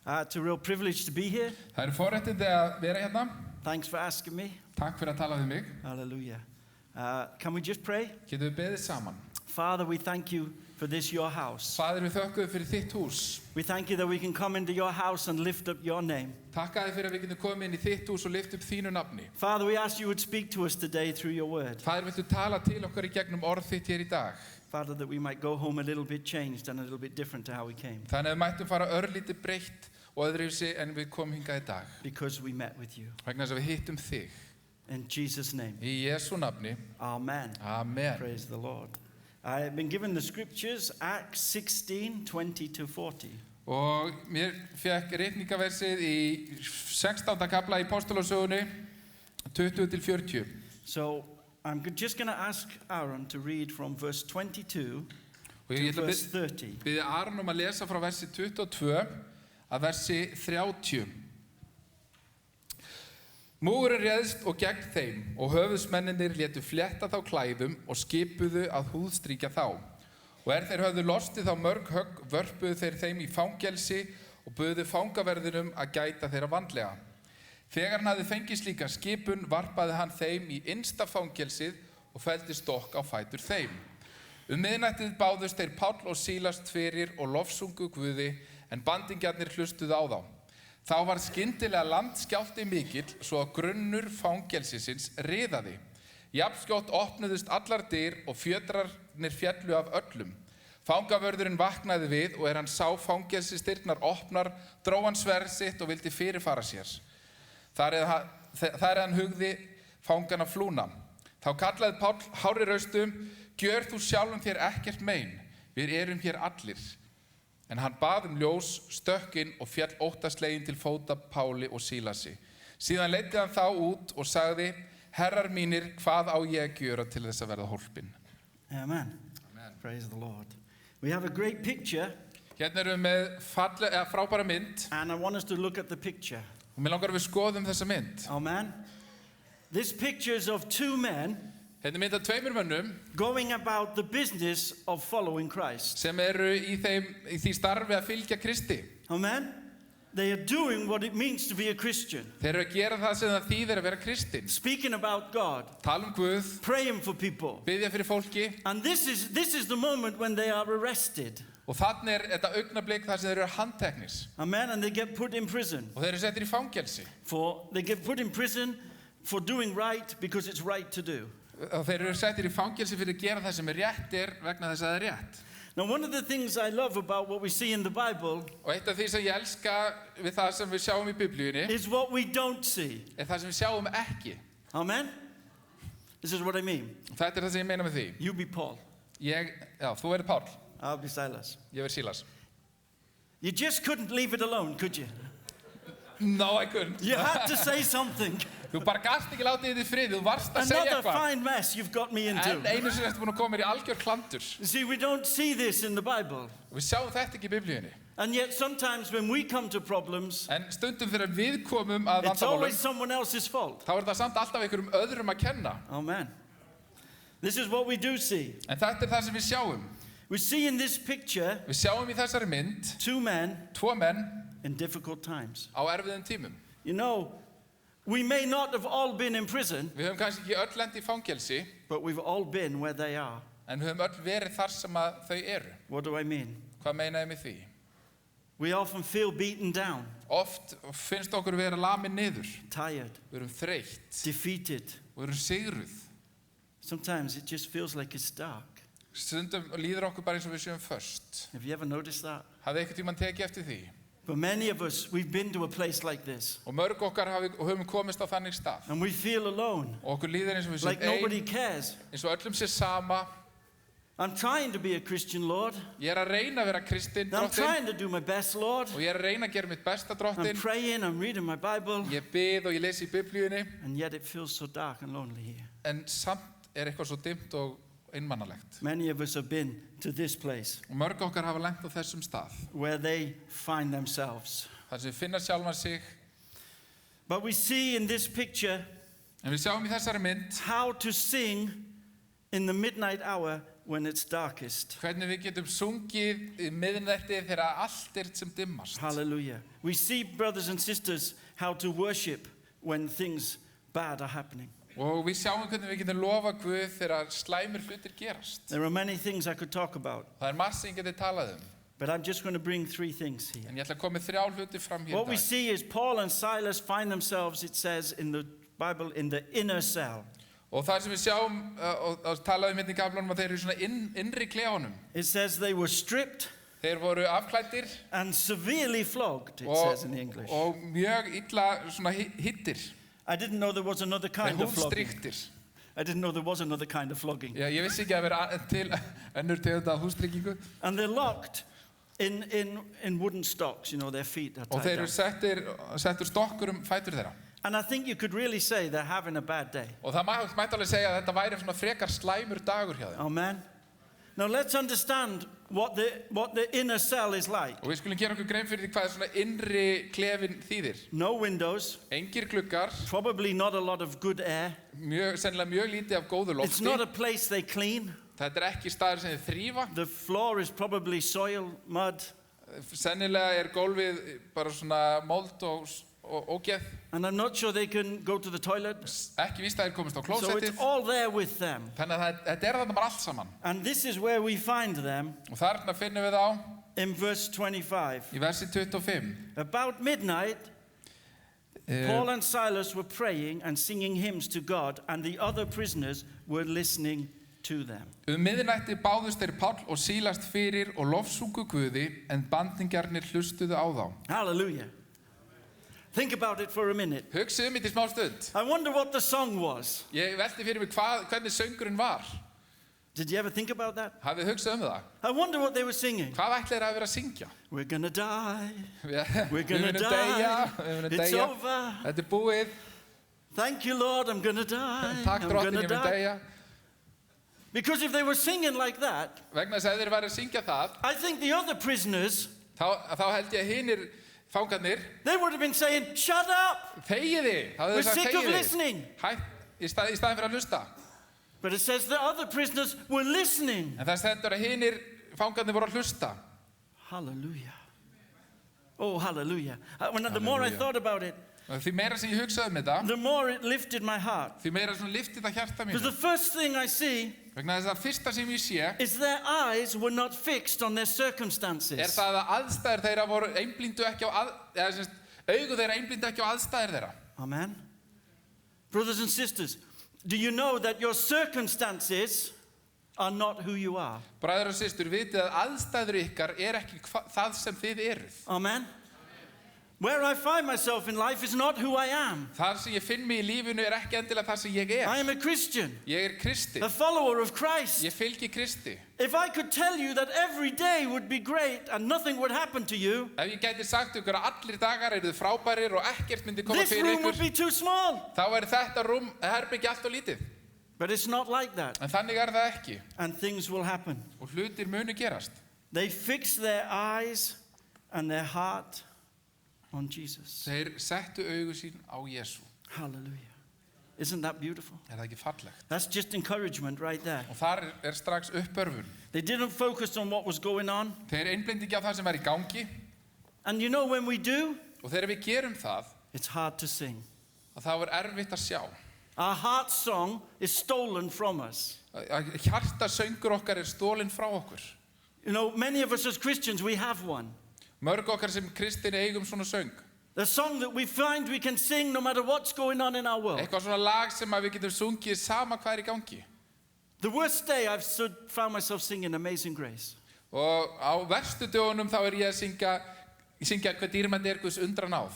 [SPEAKER 8] It's a real privilege to be here.
[SPEAKER 3] Það forréttindi að vera hérna.
[SPEAKER 8] Thanks for asking me.
[SPEAKER 3] Takk fyrir að tala við mig.
[SPEAKER 8] Hallelujah. Can we just pray?
[SPEAKER 3] Getum við beðið saman.
[SPEAKER 8] Father, we thank you for this, your house.
[SPEAKER 3] Faðir, við þökkum fyrir þitt hús.
[SPEAKER 8] We thank you that we can come into your house and lift up your name.
[SPEAKER 3] Takka þér fyrir að við getum komið inn í þitt hús og lift upp þínu nafni.
[SPEAKER 8] Father, we ask you would speak to us today through your word.
[SPEAKER 3] Faðir, viltu tala til okkar í gegnum orð þitt hér í dag.
[SPEAKER 8] Father, that we might go home a little bit changed and a little bit different to how we came.
[SPEAKER 3] Þannig að við mættum fara örlítið breytt og öðruvísi en við komum hingað í dag.
[SPEAKER 8] Because we met with you.
[SPEAKER 3] Vegna þess að við hittum þig.
[SPEAKER 8] In Jesus' name.
[SPEAKER 3] Í Jesú nafni.
[SPEAKER 8] Amen.
[SPEAKER 3] Amen.
[SPEAKER 8] Praise the Lord. I have been given the scriptures, Acts 16, 20-40.
[SPEAKER 3] Og mér fekk ritningaversið í 16. kafla í Póstulasögunni 20-40.
[SPEAKER 8] So I'm just going to ask Aaron to read from verse 22
[SPEAKER 3] Og ég
[SPEAKER 8] to
[SPEAKER 3] ætla
[SPEAKER 8] verse 30.
[SPEAKER 3] að biðja Aron að lesa frá versi 22 að versi 30. Múgurinn réðst og gegn þeim og höfuðsmennirnir létu flétta þá klæðum og skipuðu að húðstríkja þá. Og þeir höfðu lostið þá mörg högg, vörpuðu þeir þeim í fangelsi og buðu fangaverðinum að gæta þeirra vandlega. Þegar hann hafði fengið slíka skipun, varpaði hann þeim í innsta fangelsið og felldi stokk á fætur þeim. Miðnættið báðust þeir Páll og Sílas fyrir og lofsungu Guði, en bandingjarnir hlustuðu á þá. Þá var skyndilega landskjálfti mikill svo að grunnur fangelsisins riðaði. Jafnskjótt opnuðust allar dyr og fjötrarnir féllu af öllum. Fangavörðurinn vaknaði við og hann sá fangelsisdyrnar opnar, dró hann sverð sitt og vildi fyrirfara sér. Þar hann hugði fangana flúna. Þá kallaði Páll hárri raustu: Gjör þú sjálfum þér ekkert mein, við erum hér allir. En hann bað ljós, stökk inn og féll óttasleginn til fóta Páli og Sílasi. Síðan leiddi hann þá út og sagði: Herrar mínir, hvað á ég að gjöra til þess að verða hólpinn?
[SPEAKER 8] Amen. Praise the Lord. We have a great picture.
[SPEAKER 3] Hérna erum við með frábæra mynd.
[SPEAKER 8] And I want us to look at the picture.
[SPEAKER 3] Og mér langar að við skoðum þessa mynd.
[SPEAKER 8] Amen. This picture is of two men.
[SPEAKER 3] Hérna mynd af tveimur mönnum
[SPEAKER 8] going about the business of following Christ.
[SPEAKER 3] Sem eru í því starfi að fylgja Kristi.
[SPEAKER 8] Amen. They are doing what it means to be a Christian.
[SPEAKER 3] Þeir eru að gera það sem það þýðir að vera kristinn.
[SPEAKER 8] Speaking about God.
[SPEAKER 3] Tala Guð.
[SPEAKER 8] Praying for people.
[SPEAKER 3] Biðja fyrir fólki.
[SPEAKER 8] And this is the moment when they are arrested.
[SPEAKER 3] Og þannig þetta augnablik þar sem þeir eru handteknir.
[SPEAKER 8] Amen. And they get put in prison.
[SPEAKER 3] Og þeir eru settir í fangelsi.
[SPEAKER 8] They get put in prison for doing right because it's right to do.
[SPEAKER 3] Og þeir eru settir í fangelsi fyrir að gera það sem rétt vegna þess að það er rétt.
[SPEAKER 8] Now one of the things I love about what we see in the Bible
[SPEAKER 3] Og eitt af því sem ég elska við það sem við sjáum í Biblíunni
[SPEAKER 8] is what we don't see.
[SPEAKER 3] Það sem við sjáum ekki.
[SPEAKER 8] Amen. This is what I mean.
[SPEAKER 3] Þetta það sem ég meina með því.
[SPEAKER 8] You be Paul.
[SPEAKER 3] Þú verður Páll.
[SPEAKER 8] I'll be Silas.
[SPEAKER 3] Ég verð Sílas.
[SPEAKER 8] You just couldn't leave it alone, could you?
[SPEAKER 3] No, I couldn't.
[SPEAKER 8] You had to say something.
[SPEAKER 3] Þú bara gast ekki látið þið í frið, þú varst að segja
[SPEAKER 8] Another
[SPEAKER 3] eitthvað.
[SPEAKER 8] fine mess you've got me into.
[SPEAKER 3] En einu sem ertu búin að koma mér í algjör klandur.
[SPEAKER 8] See, we don't see this in the Bible.
[SPEAKER 3] Við sjáum þetta ekki í Biblíunni.
[SPEAKER 8] And yet sometimes when we come to problems,
[SPEAKER 3] En stundum þegar við komum að
[SPEAKER 8] it's always
[SPEAKER 3] vandamálum,
[SPEAKER 8] someone else's fault.
[SPEAKER 3] þá það samt alltaf einhverjum öðrum að kenna.
[SPEAKER 8] Amen. This is what we do see.
[SPEAKER 3] En þetta það sem við sjáum.
[SPEAKER 8] We see in this picture
[SPEAKER 3] Við sjáum í þessari mynd
[SPEAKER 8] two men
[SPEAKER 3] tvo menn
[SPEAKER 8] in difficult times.
[SPEAKER 3] á erfiðum tímum.
[SPEAKER 8] You know, we may not have all been in prison,
[SPEAKER 3] Við höfum kannski ekki öll lent í fangelsi,
[SPEAKER 8] but we've all been where they are.
[SPEAKER 3] en við höfum öll verið þar sem að þau eru.
[SPEAKER 8] What do I mean?
[SPEAKER 3] Hvað meina ég með því?
[SPEAKER 8] We often feel beaten down,
[SPEAKER 3] Oft finnst okkur vera lamin niður.
[SPEAKER 8] tired,
[SPEAKER 3] Við erum þreytt
[SPEAKER 8] defeated.
[SPEAKER 3] og við erum sigruð.
[SPEAKER 8] Sometimes it just feels like it's dark.
[SPEAKER 3] Stundum líður okkur bara eins og við séum föst.
[SPEAKER 8] Have you ever noticed that?
[SPEAKER 3] Hafið einhvern tímann tekið eftir því?
[SPEAKER 8] But many of us, we've been to a place like this,
[SPEAKER 3] Og mörg okkar höfum komist á þannig stað.
[SPEAKER 8] and we feel alone,
[SPEAKER 3] Og okkur líður eins og við
[SPEAKER 8] like
[SPEAKER 3] séum
[SPEAKER 8] nobody
[SPEAKER 3] ein,
[SPEAKER 8] cares.
[SPEAKER 3] eins og öllum sé sama.
[SPEAKER 8] I'm trying to be a Christian, Lord.
[SPEAKER 3] Ég að reyna að vera kristinn,
[SPEAKER 8] I'm
[SPEAKER 3] drottinn.
[SPEAKER 8] trying to do my best, Lord.
[SPEAKER 3] Og ég að reyna að gera mitt besta,
[SPEAKER 8] I'm
[SPEAKER 3] drottinn.
[SPEAKER 8] praying, I'm reading my Bible,
[SPEAKER 3] Ég bið og ég lesi í Biblíunni.
[SPEAKER 8] and yet it feels so dark and lonely here.
[SPEAKER 3] En samt eitthvað svo dimmt og einmannalegt.
[SPEAKER 8] Many of us have been to this place
[SPEAKER 3] Og mörg okkar hafa lent á þessum stað.
[SPEAKER 8] where they find themselves.
[SPEAKER 3] Þar sem finna sjálfan sig.
[SPEAKER 8] But we see in this picture
[SPEAKER 3] En við sjáum í þessari mynd
[SPEAKER 8] how to sing in the midnight hour when it's darkest.
[SPEAKER 3] hvernig við getum sungið í miðnætti þegar allt sem dimmast.
[SPEAKER 8] Hallelujah. We see, brothers and sisters, how to worship when things bad are happening.
[SPEAKER 3] Og við sjáum hvernig við getum lofa Guð þegar slæmir hlutir gerast.
[SPEAKER 8] There are many things I could talk about,
[SPEAKER 3] Það margt sem ég geti talað
[SPEAKER 8] but I'm just going to bring 3 things here.
[SPEAKER 3] En ég ætla að koma með 3 hluti fram hér
[SPEAKER 8] What
[SPEAKER 3] í
[SPEAKER 8] we
[SPEAKER 3] dag.
[SPEAKER 8] see is Paul and Silas find themselves, it says in the Bible, in the inner cell.
[SPEAKER 3] Og það sem við sjáum og talaðum hérna í kaflanum að þeir eru svona innri klefanum.
[SPEAKER 8] It says they were stripped
[SPEAKER 3] Þeir voru afklæddir
[SPEAKER 8] and severely flogged, it
[SPEAKER 3] og,
[SPEAKER 8] says in English.
[SPEAKER 3] og mjög illa svona hittir.
[SPEAKER 8] I didn't know there was another
[SPEAKER 3] Þeir
[SPEAKER 8] kind of flogging.
[SPEAKER 3] húðstryktir.
[SPEAKER 8] I didn't know there was another kind of flogging.
[SPEAKER 3] Já, ég vissi ekki að vera til önnur tegund af hústrykkingu.
[SPEAKER 8] And they're locked in wooden stocks, you know, their feet are
[SPEAKER 3] Og
[SPEAKER 8] tied
[SPEAKER 3] þeir
[SPEAKER 8] down.
[SPEAKER 3] eru settur stokkur fætur þeirra.
[SPEAKER 8] And I think you could really say they're having a bad day.
[SPEAKER 3] Og það mætti alveg segja að þetta væri svona frekar slæmur dagur hjá þeim.
[SPEAKER 8] Amen. Now let's understand what the inner cell is like.
[SPEAKER 3] Og við skulum gera okkur grein fyrir því hvað svona innri klefin þýðir.
[SPEAKER 8] No windows,
[SPEAKER 3] Engir gluggar,
[SPEAKER 8] probably not a lot of good air.
[SPEAKER 3] sennilega mjög lítið af góðu
[SPEAKER 8] It's
[SPEAKER 3] lofti.
[SPEAKER 8] not a place they clean.
[SPEAKER 3] Þetta ekki staður sem þið þrýfa.
[SPEAKER 8] The floor is probably soil, mud.
[SPEAKER 3] Sennilega gólfið bara svona mold og ógeð.
[SPEAKER 8] And I'm not sure they can go to the toilet.
[SPEAKER 3] Ekki víst að þeir komist á
[SPEAKER 8] So it's
[SPEAKER 3] klósettið.
[SPEAKER 8] all there with them.
[SPEAKER 3] Þannig að þetta þarna bara allt saman.
[SPEAKER 8] And this is where we find them
[SPEAKER 3] Og þarna finnum við þá
[SPEAKER 8] in verse 25.
[SPEAKER 3] í versi 25.
[SPEAKER 8] About midnight, Paul and Silas were praying and singing hymns to God, and the other prisoners were listening to them.
[SPEAKER 3] Miðnætti báðust þeir Páll og Sílast fyrir og lofsungu Guði, en bandingjarnir hlustuðu á þá.
[SPEAKER 8] Hallelujah. Think about it for a minute.
[SPEAKER 3] Hugsiðu mitt í smá stund.
[SPEAKER 8] I wonder what the song was.
[SPEAKER 3] Ég velti fyrir mig hvernig söngurinn var.
[SPEAKER 8] Did you ever think about that?
[SPEAKER 3] Hafið hugsað það?
[SPEAKER 8] I wonder what they were singing.
[SPEAKER 3] Hvað ætli þeir að vera að syngja?
[SPEAKER 8] We're gonna die.
[SPEAKER 3] Við
[SPEAKER 8] We're gonna
[SPEAKER 3] munum
[SPEAKER 8] die.
[SPEAKER 3] deyja, við munum
[SPEAKER 8] It's
[SPEAKER 3] deyja.
[SPEAKER 8] over.
[SPEAKER 3] Þetta búið.
[SPEAKER 8] Thank you, Lord. I'm gonna die.
[SPEAKER 3] Takk
[SPEAKER 8] I'm
[SPEAKER 3] drottin,
[SPEAKER 8] gonna
[SPEAKER 3] ég mun
[SPEAKER 8] die.
[SPEAKER 3] deyja.
[SPEAKER 8] Because if they were singing like that,
[SPEAKER 3] Vegna þess að þeir væri að syngja það,
[SPEAKER 8] I think the other prisoners,
[SPEAKER 3] þá held ég að hinir fangarnir,
[SPEAKER 8] they would have been saying, "Shut up.
[SPEAKER 3] þegiði. Þá hefðu
[SPEAKER 8] We're
[SPEAKER 3] þeir sagt
[SPEAKER 8] sick of
[SPEAKER 3] þegiði.
[SPEAKER 8] listening."
[SPEAKER 3] Í staðin fyrir að hlusta.
[SPEAKER 8] But it says the other prisoners were listening.
[SPEAKER 3] En það stendur að hinir fangarnir voru að hlusta.
[SPEAKER 8] Hallelujah. Oh, hallelujah. The more I
[SPEAKER 3] Hallelujah.
[SPEAKER 8] thought about it,
[SPEAKER 3] Og því meira sem ég hugsaði þetta,
[SPEAKER 8] the more it lifted my heart.
[SPEAKER 3] því meira svona lyfti það hjarta
[SPEAKER 8] Because
[SPEAKER 3] mínu.
[SPEAKER 8] the first thing I see
[SPEAKER 3] Vegna þess að fyrsta sem ég sé
[SPEAKER 8] is their eyes were not fixed on their
[SPEAKER 3] er
[SPEAKER 8] circumstances.
[SPEAKER 3] það að aðstæður þeirra voru einblíndu ekki á augu þeirra einblíndu ekki á aðstæður þeirra.
[SPEAKER 8] Amen. Brothers and sisters, do you know that your circumstances are not who you are?
[SPEAKER 3] Bræður og systur, vitið að aðstæður ykkar ekki það sem þið eruð.
[SPEAKER 8] Amen. Where I find myself in life is not who I am.
[SPEAKER 3] Það sem ég finn mig í lífinu ekki endilega það sem ég
[SPEAKER 8] I
[SPEAKER 3] er.
[SPEAKER 8] am a Christian,
[SPEAKER 3] Ég kristi.
[SPEAKER 8] a follower of Christ.
[SPEAKER 3] Ég fylgi Kristi.
[SPEAKER 8] If I could tell you that every day would be great and nothing would happen to you,
[SPEAKER 3] Ef ég gæti sagt ykkur að allir dagar eru frábærir og ekkert myndi koma
[SPEAKER 8] this
[SPEAKER 3] fyrir
[SPEAKER 8] room would
[SPEAKER 3] ykkur,
[SPEAKER 8] be too small.
[SPEAKER 3] þá er þetta herbergi allt og lítið.
[SPEAKER 8] But it's not like that.
[SPEAKER 3] En þannig er það ekki.
[SPEAKER 8] And things will happen.
[SPEAKER 3] Og hlutir munu gerast.
[SPEAKER 8] They fix their eyes and their heart on Jesus.
[SPEAKER 3] Þeir settu augu sín á Jesú.
[SPEAKER 8] Hallelujah. Isn't that beautiful?
[SPEAKER 3] Er það ekki fallegt?
[SPEAKER 8] That's just encouragement right there.
[SPEAKER 3] Og þar strax uppörfun.
[SPEAKER 8] They didn't focus on what was going on.
[SPEAKER 3] Þeir einblindi ekki á það sem er í gangi.
[SPEAKER 8] And you know, when we do,
[SPEAKER 3] Og þegar við gerum það,
[SPEAKER 8] it's hard to sing.
[SPEAKER 3] að þá er erfitt að sjá.
[SPEAKER 8] Our heart song is stolen from us.
[SPEAKER 3] Hjartasöngur okkar er stólinn frá okkur.
[SPEAKER 8] You know, many of us as Christians, we have one.
[SPEAKER 3] Mörg okkar sem kristin eigum svona söng.
[SPEAKER 8] The song that we find we can sing no matter what's going on in our world.
[SPEAKER 3] Eitthvað svona lag sem að við getum sungið sama hvað er í gangi.
[SPEAKER 8] The worst day I've found myself singing Amazing Grace.
[SPEAKER 3] Og á verstu dögunum þá ég að syngja hvað dýrmætt Guðs undra náð.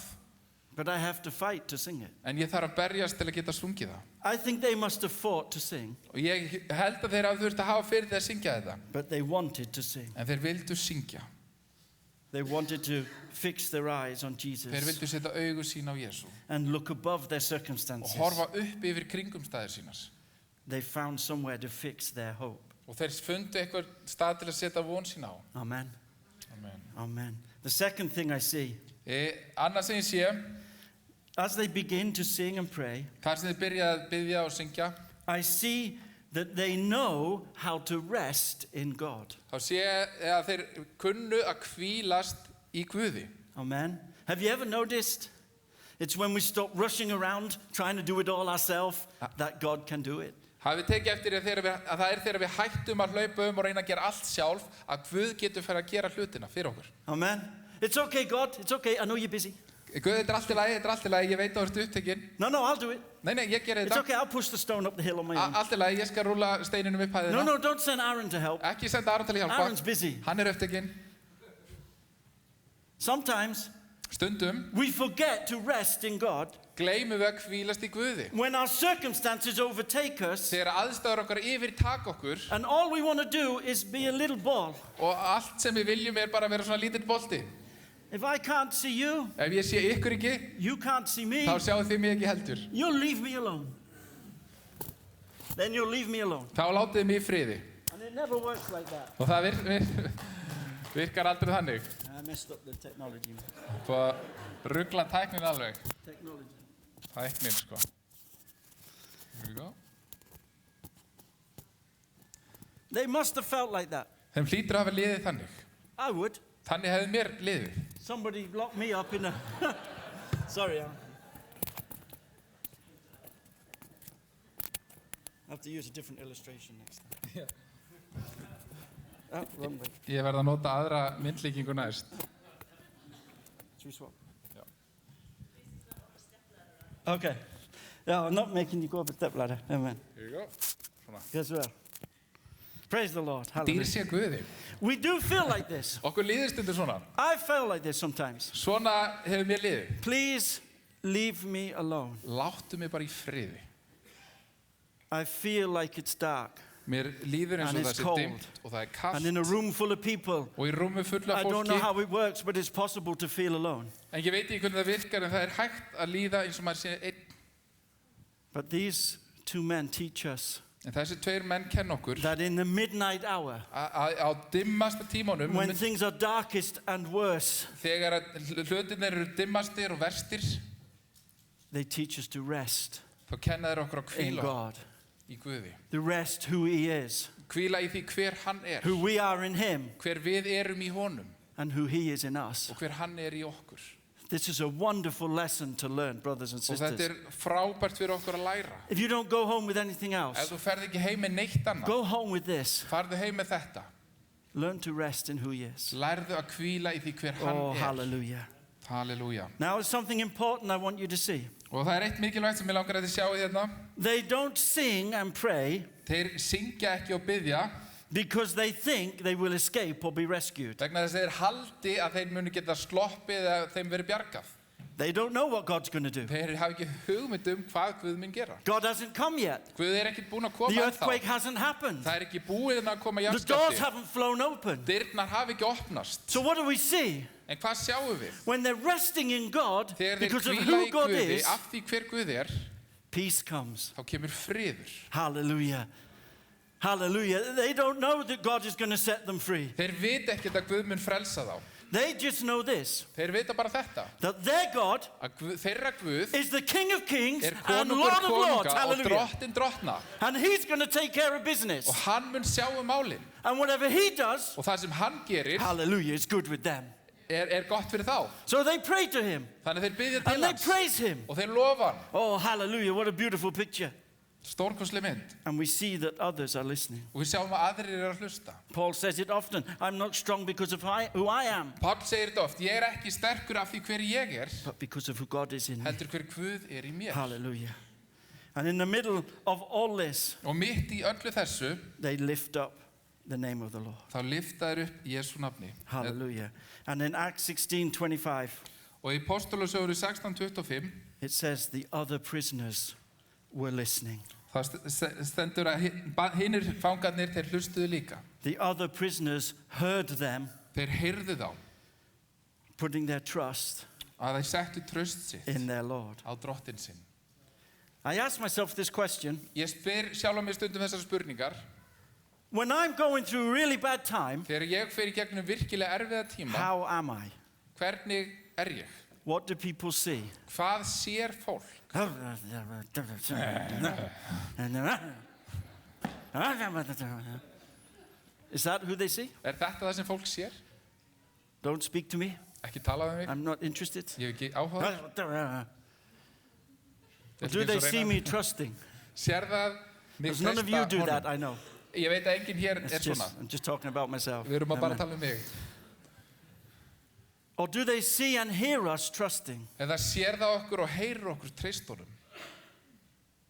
[SPEAKER 8] But I have to fight to sing it.
[SPEAKER 3] En ég þarf að berjast til að geta sungið það.
[SPEAKER 8] I think they must have fought to sing,
[SPEAKER 3] Og ég held að þeir hafa þurft að hafa fyrir því að syngja þetta.
[SPEAKER 8] but they wanted to sing.
[SPEAKER 3] En þeir vildu syngja.
[SPEAKER 8] They wanted to fix their eyes on
[SPEAKER 3] Þeir
[SPEAKER 8] Jesus
[SPEAKER 3] vildu setja augu sín á Jesú.
[SPEAKER 8] and look above their
[SPEAKER 3] Og
[SPEAKER 8] circumstances.
[SPEAKER 3] horfa upp yfir kringumstæður sínas.
[SPEAKER 8] They found somewhere to fix their hope.
[SPEAKER 3] Og þeir fundu eitthvað stað til að setja von sín á.
[SPEAKER 8] Amen.
[SPEAKER 3] Amen.
[SPEAKER 8] Amen. The second thing I see,
[SPEAKER 3] Annað sem ég sé,
[SPEAKER 8] as they begin to sing and pray,
[SPEAKER 3] þar sem þeir byrja að biðja og syngja,
[SPEAKER 8] I see that they know how to rest in God.
[SPEAKER 3] þá sé ég að þeir kunnu að hvílast í Guði.
[SPEAKER 8] Amen. Have you ever noticed? It's when we stop rushing around trying to do it all ourselves that God can do it.
[SPEAKER 3] Hafið tekið eftir að það þegar við hættum að hlaupa og reyna að gera allt sjálf að Guð getur fyrir að gera hlutina fyrir okkur.
[SPEAKER 8] Amen. It's okay, God. It's okay. I know you're busy.
[SPEAKER 3] Guð, þetta er allt í lagi, ég veit að þú ert upptekinn.
[SPEAKER 8] No, I'll do it.
[SPEAKER 3] Nei, ég geri
[SPEAKER 8] It's
[SPEAKER 3] þetta.
[SPEAKER 8] okay. I'll push the stone up the hill on my own.
[SPEAKER 3] Allt í lagi, ég skal rúlla steininum upp hæðina.
[SPEAKER 8] No, don't send Aaron to help.
[SPEAKER 3] Ekki senda Aron til að hjálpa.
[SPEAKER 8] Aaron's busy.
[SPEAKER 3] Hann er upptekinn.
[SPEAKER 8] Sometimes
[SPEAKER 3] Stundum
[SPEAKER 8] we forget to rest in God
[SPEAKER 3] gleymum við að hvílast í Guði.
[SPEAKER 8] when our circumstances overtake us,
[SPEAKER 3] Þegar aðstæður okkar yfirtaka okkur
[SPEAKER 8] and all we want to do is be a little ball.
[SPEAKER 3] og allt sem við viljum bara vera svona lítill bolti.
[SPEAKER 8] If I can't see you,
[SPEAKER 3] Ef ég sé ykkur ekki,
[SPEAKER 8] you can't see me,
[SPEAKER 3] þá sjáu þið mig ekki heldur.
[SPEAKER 8] you'll leave me alone. Then you'll leave me alone.
[SPEAKER 3] Þá látið þið mig í friði.
[SPEAKER 8] And it never works like that.
[SPEAKER 3] Og það virkar aldrei þannig.
[SPEAKER 8] I messed up the technology.
[SPEAKER 3] Svo ruggla tæknin alveg.
[SPEAKER 8] Technology.
[SPEAKER 3] Tæknin, sko. Here we go.
[SPEAKER 8] They must have felt like that.
[SPEAKER 3] Þeim hlýtur að hafa liðið þannig.
[SPEAKER 8] I would.
[SPEAKER 3] Þannig hefði mér liðið.
[SPEAKER 8] Somebody locked me up in a... Sorry, Aaron. I have to use a different illustration next time. Oh, wrong way.
[SPEAKER 3] Ég verð að nota aðra myndlíkingu næst.
[SPEAKER 8] Should we swap? Okay. Yeah, I'm not making you go up a step ladder. Amen.
[SPEAKER 3] Here we go. Svona.
[SPEAKER 8] Yes, well. Praise the Lord.
[SPEAKER 3] Dýr
[SPEAKER 8] Hallelujah.
[SPEAKER 3] sé Guði.
[SPEAKER 8] We do feel like this.
[SPEAKER 3] Okkur líður stundum svona.
[SPEAKER 8] I feel like this sometimes.
[SPEAKER 3] Svona hefur mér liðið.
[SPEAKER 8] Please leave me alone.
[SPEAKER 3] Láttu mig bara í friði.
[SPEAKER 8] I feel like it's dark.
[SPEAKER 3] Mér líður eins
[SPEAKER 8] And
[SPEAKER 3] og
[SPEAKER 8] it's
[SPEAKER 3] það sé
[SPEAKER 8] cold.
[SPEAKER 3] dimmt og það er
[SPEAKER 8] And in a
[SPEAKER 3] kalt.
[SPEAKER 8] room full of people,
[SPEAKER 3] Og í rúmi fullu
[SPEAKER 8] I
[SPEAKER 3] af
[SPEAKER 8] don't know
[SPEAKER 3] fólki.
[SPEAKER 8] how it works, but it's possible to feel alone.
[SPEAKER 3] En ég veit ekki hvernig það virkar en það er hægt að líða eins og maður sé einn.
[SPEAKER 8] But these two men teach us
[SPEAKER 3] En þessi tveir menn kenna okkur
[SPEAKER 8] that in the midnight hour,
[SPEAKER 3] á dimmasta tímanum,
[SPEAKER 8] when things are darkest and worse,
[SPEAKER 3] þegar hlutirnir eru dimmastir og verstir,
[SPEAKER 8] they teach us to rest
[SPEAKER 3] þá kenna þeir okkur að
[SPEAKER 8] in
[SPEAKER 3] hvíla
[SPEAKER 8] God.
[SPEAKER 3] í Guði.
[SPEAKER 8] To rest who He is,
[SPEAKER 3] Hvíla í því hver hann er,
[SPEAKER 8] who we are in Him,
[SPEAKER 3] hver við erum í honum
[SPEAKER 8] and who He is in us.
[SPEAKER 3] og hver hann er í okkur.
[SPEAKER 8] This is a wonderful lesson to learn, brothers and
[SPEAKER 3] Og þetta
[SPEAKER 8] sisters.
[SPEAKER 3] er frábært fyrir okkur að læra.
[SPEAKER 8] If you don't go home with anything
[SPEAKER 3] Ef
[SPEAKER 8] else,
[SPEAKER 3] þú ferð ekki heim með neitt annað,
[SPEAKER 8] go home with this.
[SPEAKER 3] farðu heim með þetta.
[SPEAKER 8] Learn to rest in who He is.
[SPEAKER 3] Lærðu að hvíla í því hver hann
[SPEAKER 8] Oh,
[SPEAKER 3] er.
[SPEAKER 8] hallelujah.
[SPEAKER 3] Halleluja.
[SPEAKER 8] Now, there's something important I want you to see.
[SPEAKER 3] Og það er eitt mikilvægt sem ég langar að þið sjáu hérna.
[SPEAKER 8] They don't sing and pray
[SPEAKER 3] Þeir syngja ekki og biðja
[SPEAKER 8] because they think they will escape or be rescued.
[SPEAKER 3] vegna þess að þeir haldi að þeir muni geta sloppið eða þeim verið bjargað.
[SPEAKER 8] They don't know what God's going to do.
[SPEAKER 3] Þeir hafa ekki hugmynd hvað Guð mun gera.
[SPEAKER 8] God hasn't come yet.
[SPEAKER 3] Guð er ekki búinn að
[SPEAKER 8] The
[SPEAKER 3] koma
[SPEAKER 8] earthquake
[SPEAKER 3] ennþá.
[SPEAKER 8] hasn't happened.
[SPEAKER 3] Það er ekki búið að koma
[SPEAKER 8] The doors
[SPEAKER 3] jarðskjálfti.
[SPEAKER 8] haven't flown open.
[SPEAKER 3] Dyrnar hafa ekki opnast.
[SPEAKER 8] So what do we see?
[SPEAKER 3] En hvað sjáum við?
[SPEAKER 8] When they're resting in God
[SPEAKER 3] Þegar þeir
[SPEAKER 8] because of
[SPEAKER 3] hvíla
[SPEAKER 8] who
[SPEAKER 3] í
[SPEAKER 8] God
[SPEAKER 3] Guði,
[SPEAKER 8] is,
[SPEAKER 3] af því hver Guð er,
[SPEAKER 8] peace comes.
[SPEAKER 3] þá kemur friður.
[SPEAKER 8] Hallelujah. Hallelujah. They don't know that God is going to set them free.
[SPEAKER 3] Þeir vita ekkert að Guð mun frelsa þá.
[SPEAKER 8] They just know this,
[SPEAKER 3] Þeir vita bara þetta.
[SPEAKER 8] that their God
[SPEAKER 3] Að þeirra Guð
[SPEAKER 8] is the King of Kings
[SPEAKER 3] er
[SPEAKER 8] and
[SPEAKER 3] konungur
[SPEAKER 8] Lord of Lords.
[SPEAKER 3] konunga og
[SPEAKER 8] Hallelujah.
[SPEAKER 3] drottin drottna.
[SPEAKER 8] And He's going to take care of business.
[SPEAKER 3] Og hann mun sjá málin.
[SPEAKER 8] And whatever He does,
[SPEAKER 3] Og það sem hann gerir
[SPEAKER 8] hallelujah, is good with them.
[SPEAKER 3] er gott fyrir þá.
[SPEAKER 8] So they pray to Him
[SPEAKER 3] Þannig þeir biðja til
[SPEAKER 8] and they
[SPEAKER 3] hans.
[SPEAKER 8] praise Him.
[SPEAKER 3] Og þeir lofa hann.
[SPEAKER 8] Oh, hallelujah, what a beautiful picture.
[SPEAKER 3] Stórkostleg mynd.
[SPEAKER 8] And we see that others are listening.
[SPEAKER 3] Og við sjáum að aðrir eru að hlusta.
[SPEAKER 8] Paul says it often, I'm not strong because of who I am,
[SPEAKER 3] Páll segir þetta oft, ég er ekki sterkur af því hver ég er,
[SPEAKER 8] but because of who God is in me.
[SPEAKER 3] heldur hver Guð er í mér.
[SPEAKER 8] Hallelujah. And in the middle of all this,
[SPEAKER 3] Og mitt í öllu þessu,
[SPEAKER 8] they lift up the name of the Lord.
[SPEAKER 3] þá lyfta þeir upp Jésu nafni.
[SPEAKER 8] Hallelujah. And in Acts 16:25,
[SPEAKER 3] Og í Postulasögur 16:25,
[SPEAKER 8] it says the other prisoners were listening.
[SPEAKER 3] það stendur að hinnir fangarnir, þeir hlustuðu líka.
[SPEAKER 8] The other prisoners heard them
[SPEAKER 3] Þeir heyrðu þá
[SPEAKER 8] putting their trust
[SPEAKER 3] að þeir settu traust sitt
[SPEAKER 8] in their Lord.
[SPEAKER 3] á drottin sinn.
[SPEAKER 8] I ask myself this question.
[SPEAKER 3] Ég spyr sjálf mig stundum þessar spurningar.
[SPEAKER 8] When I'm going through a really bad time,
[SPEAKER 3] Þegar ég fer í gegnum virkilega erfiða tíma,
[SPEAKER 8] how am I?
[SPEAKER 3] hvernig ég?
[SPEAKER 8] What do people see?
[SPEAKER 3] Hvað sér fólk?
[SPEAKER 8] Is that who they see?
[SPEAKER 3] Þetta það sem fólk sér?
[SPEAKER 8] Don't speak to me.
[SPEAKER 3] Ekki tala við mig.
[SPEAKER 8] I'm not interested.
[SPEAKER 3] Ég hef ekki áhuga.
[SPEAKER 8] Do they see me trusting?
[SPEAKER 3] Sér það mig
[SPEAKER 8] Because none of you do that, I know.
[SPEAKER 3] Ég veit að enginn hér
[SPEAKER 8] It's
[SPEAKER 3] svona.
[SPEAKER 8] I'm just talking about myself.
[SPEAKER 3] Við erum að bara
[SPEAKER 8] Amen.
[SPEAKER 3] tala um mig.
[SPEAKER 8] Or do they see and hear us trusting?
[SPEAKER 3] Eða sér það okkur og heyrir okkur treystunum?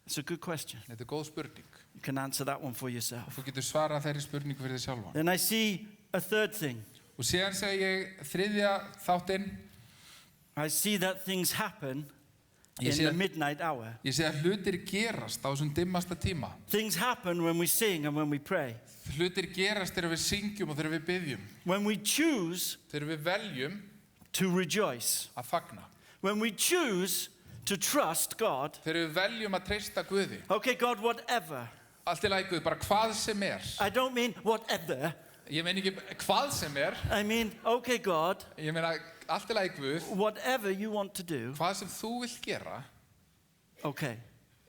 [SPEAKER 8] It's a good question.
[SPEAKER 3] Þetta er góð spurning.
[SPEAKER 8] You can answer that one for yourself.
[SPEAKER 3] Þú getur svarað þeirri spurningu fyrir þig sjálfan.
[SPEAKER 8] Then I see a third thing.
[SPEAKER 3] Og síðan segi ég þriðja þáttinn.
[SPEAKER 8] I see that things happen
[SPEAKER 3] Ég
[SPEAKER 8] in
[SPEAKER 3] sé
[SPEAKER 8] the
[SPEAKER 3] að-
[SPEAKER 8] midnight hour.
[SPEAKER 3] Ég sé að hlutir gerast á þessum dimmasta tíma.
[SPEAKER 8] Things happen when we sing and when we pray.
[SPEAKER 3] Hlutir gerast þegar við syngjum og þegar við biðjum.
[SPEAKER 8] When we choose
[SPEAKER 3] Þegar við veljum
[SPEAKER 8] to rejoice.
[SPEAKER 3] að fagna.
[SPEAKER 8] When we choose to trust God.
[SPEAKER 3] Þegar við veljum að treysta Guði.
[SPEAKER 8] Okay, God, whatever.
[SPEAKER 3] Allt í lagi Guð, bara hvað sem er.
[SPEAKER 8] I don't mean whatever.
[SPEAKER 3] Ég meina ekki hvað sem er.
[SPEAKER 8] I mean, okay, God,
[SPEAKER 3] Ég meina allt í lagi Guð.
[SPEAKER 8] whatever you want to do,
[SPEAKER 3] Hvað sem þú vilt gera
[SPEAKER 8] okay,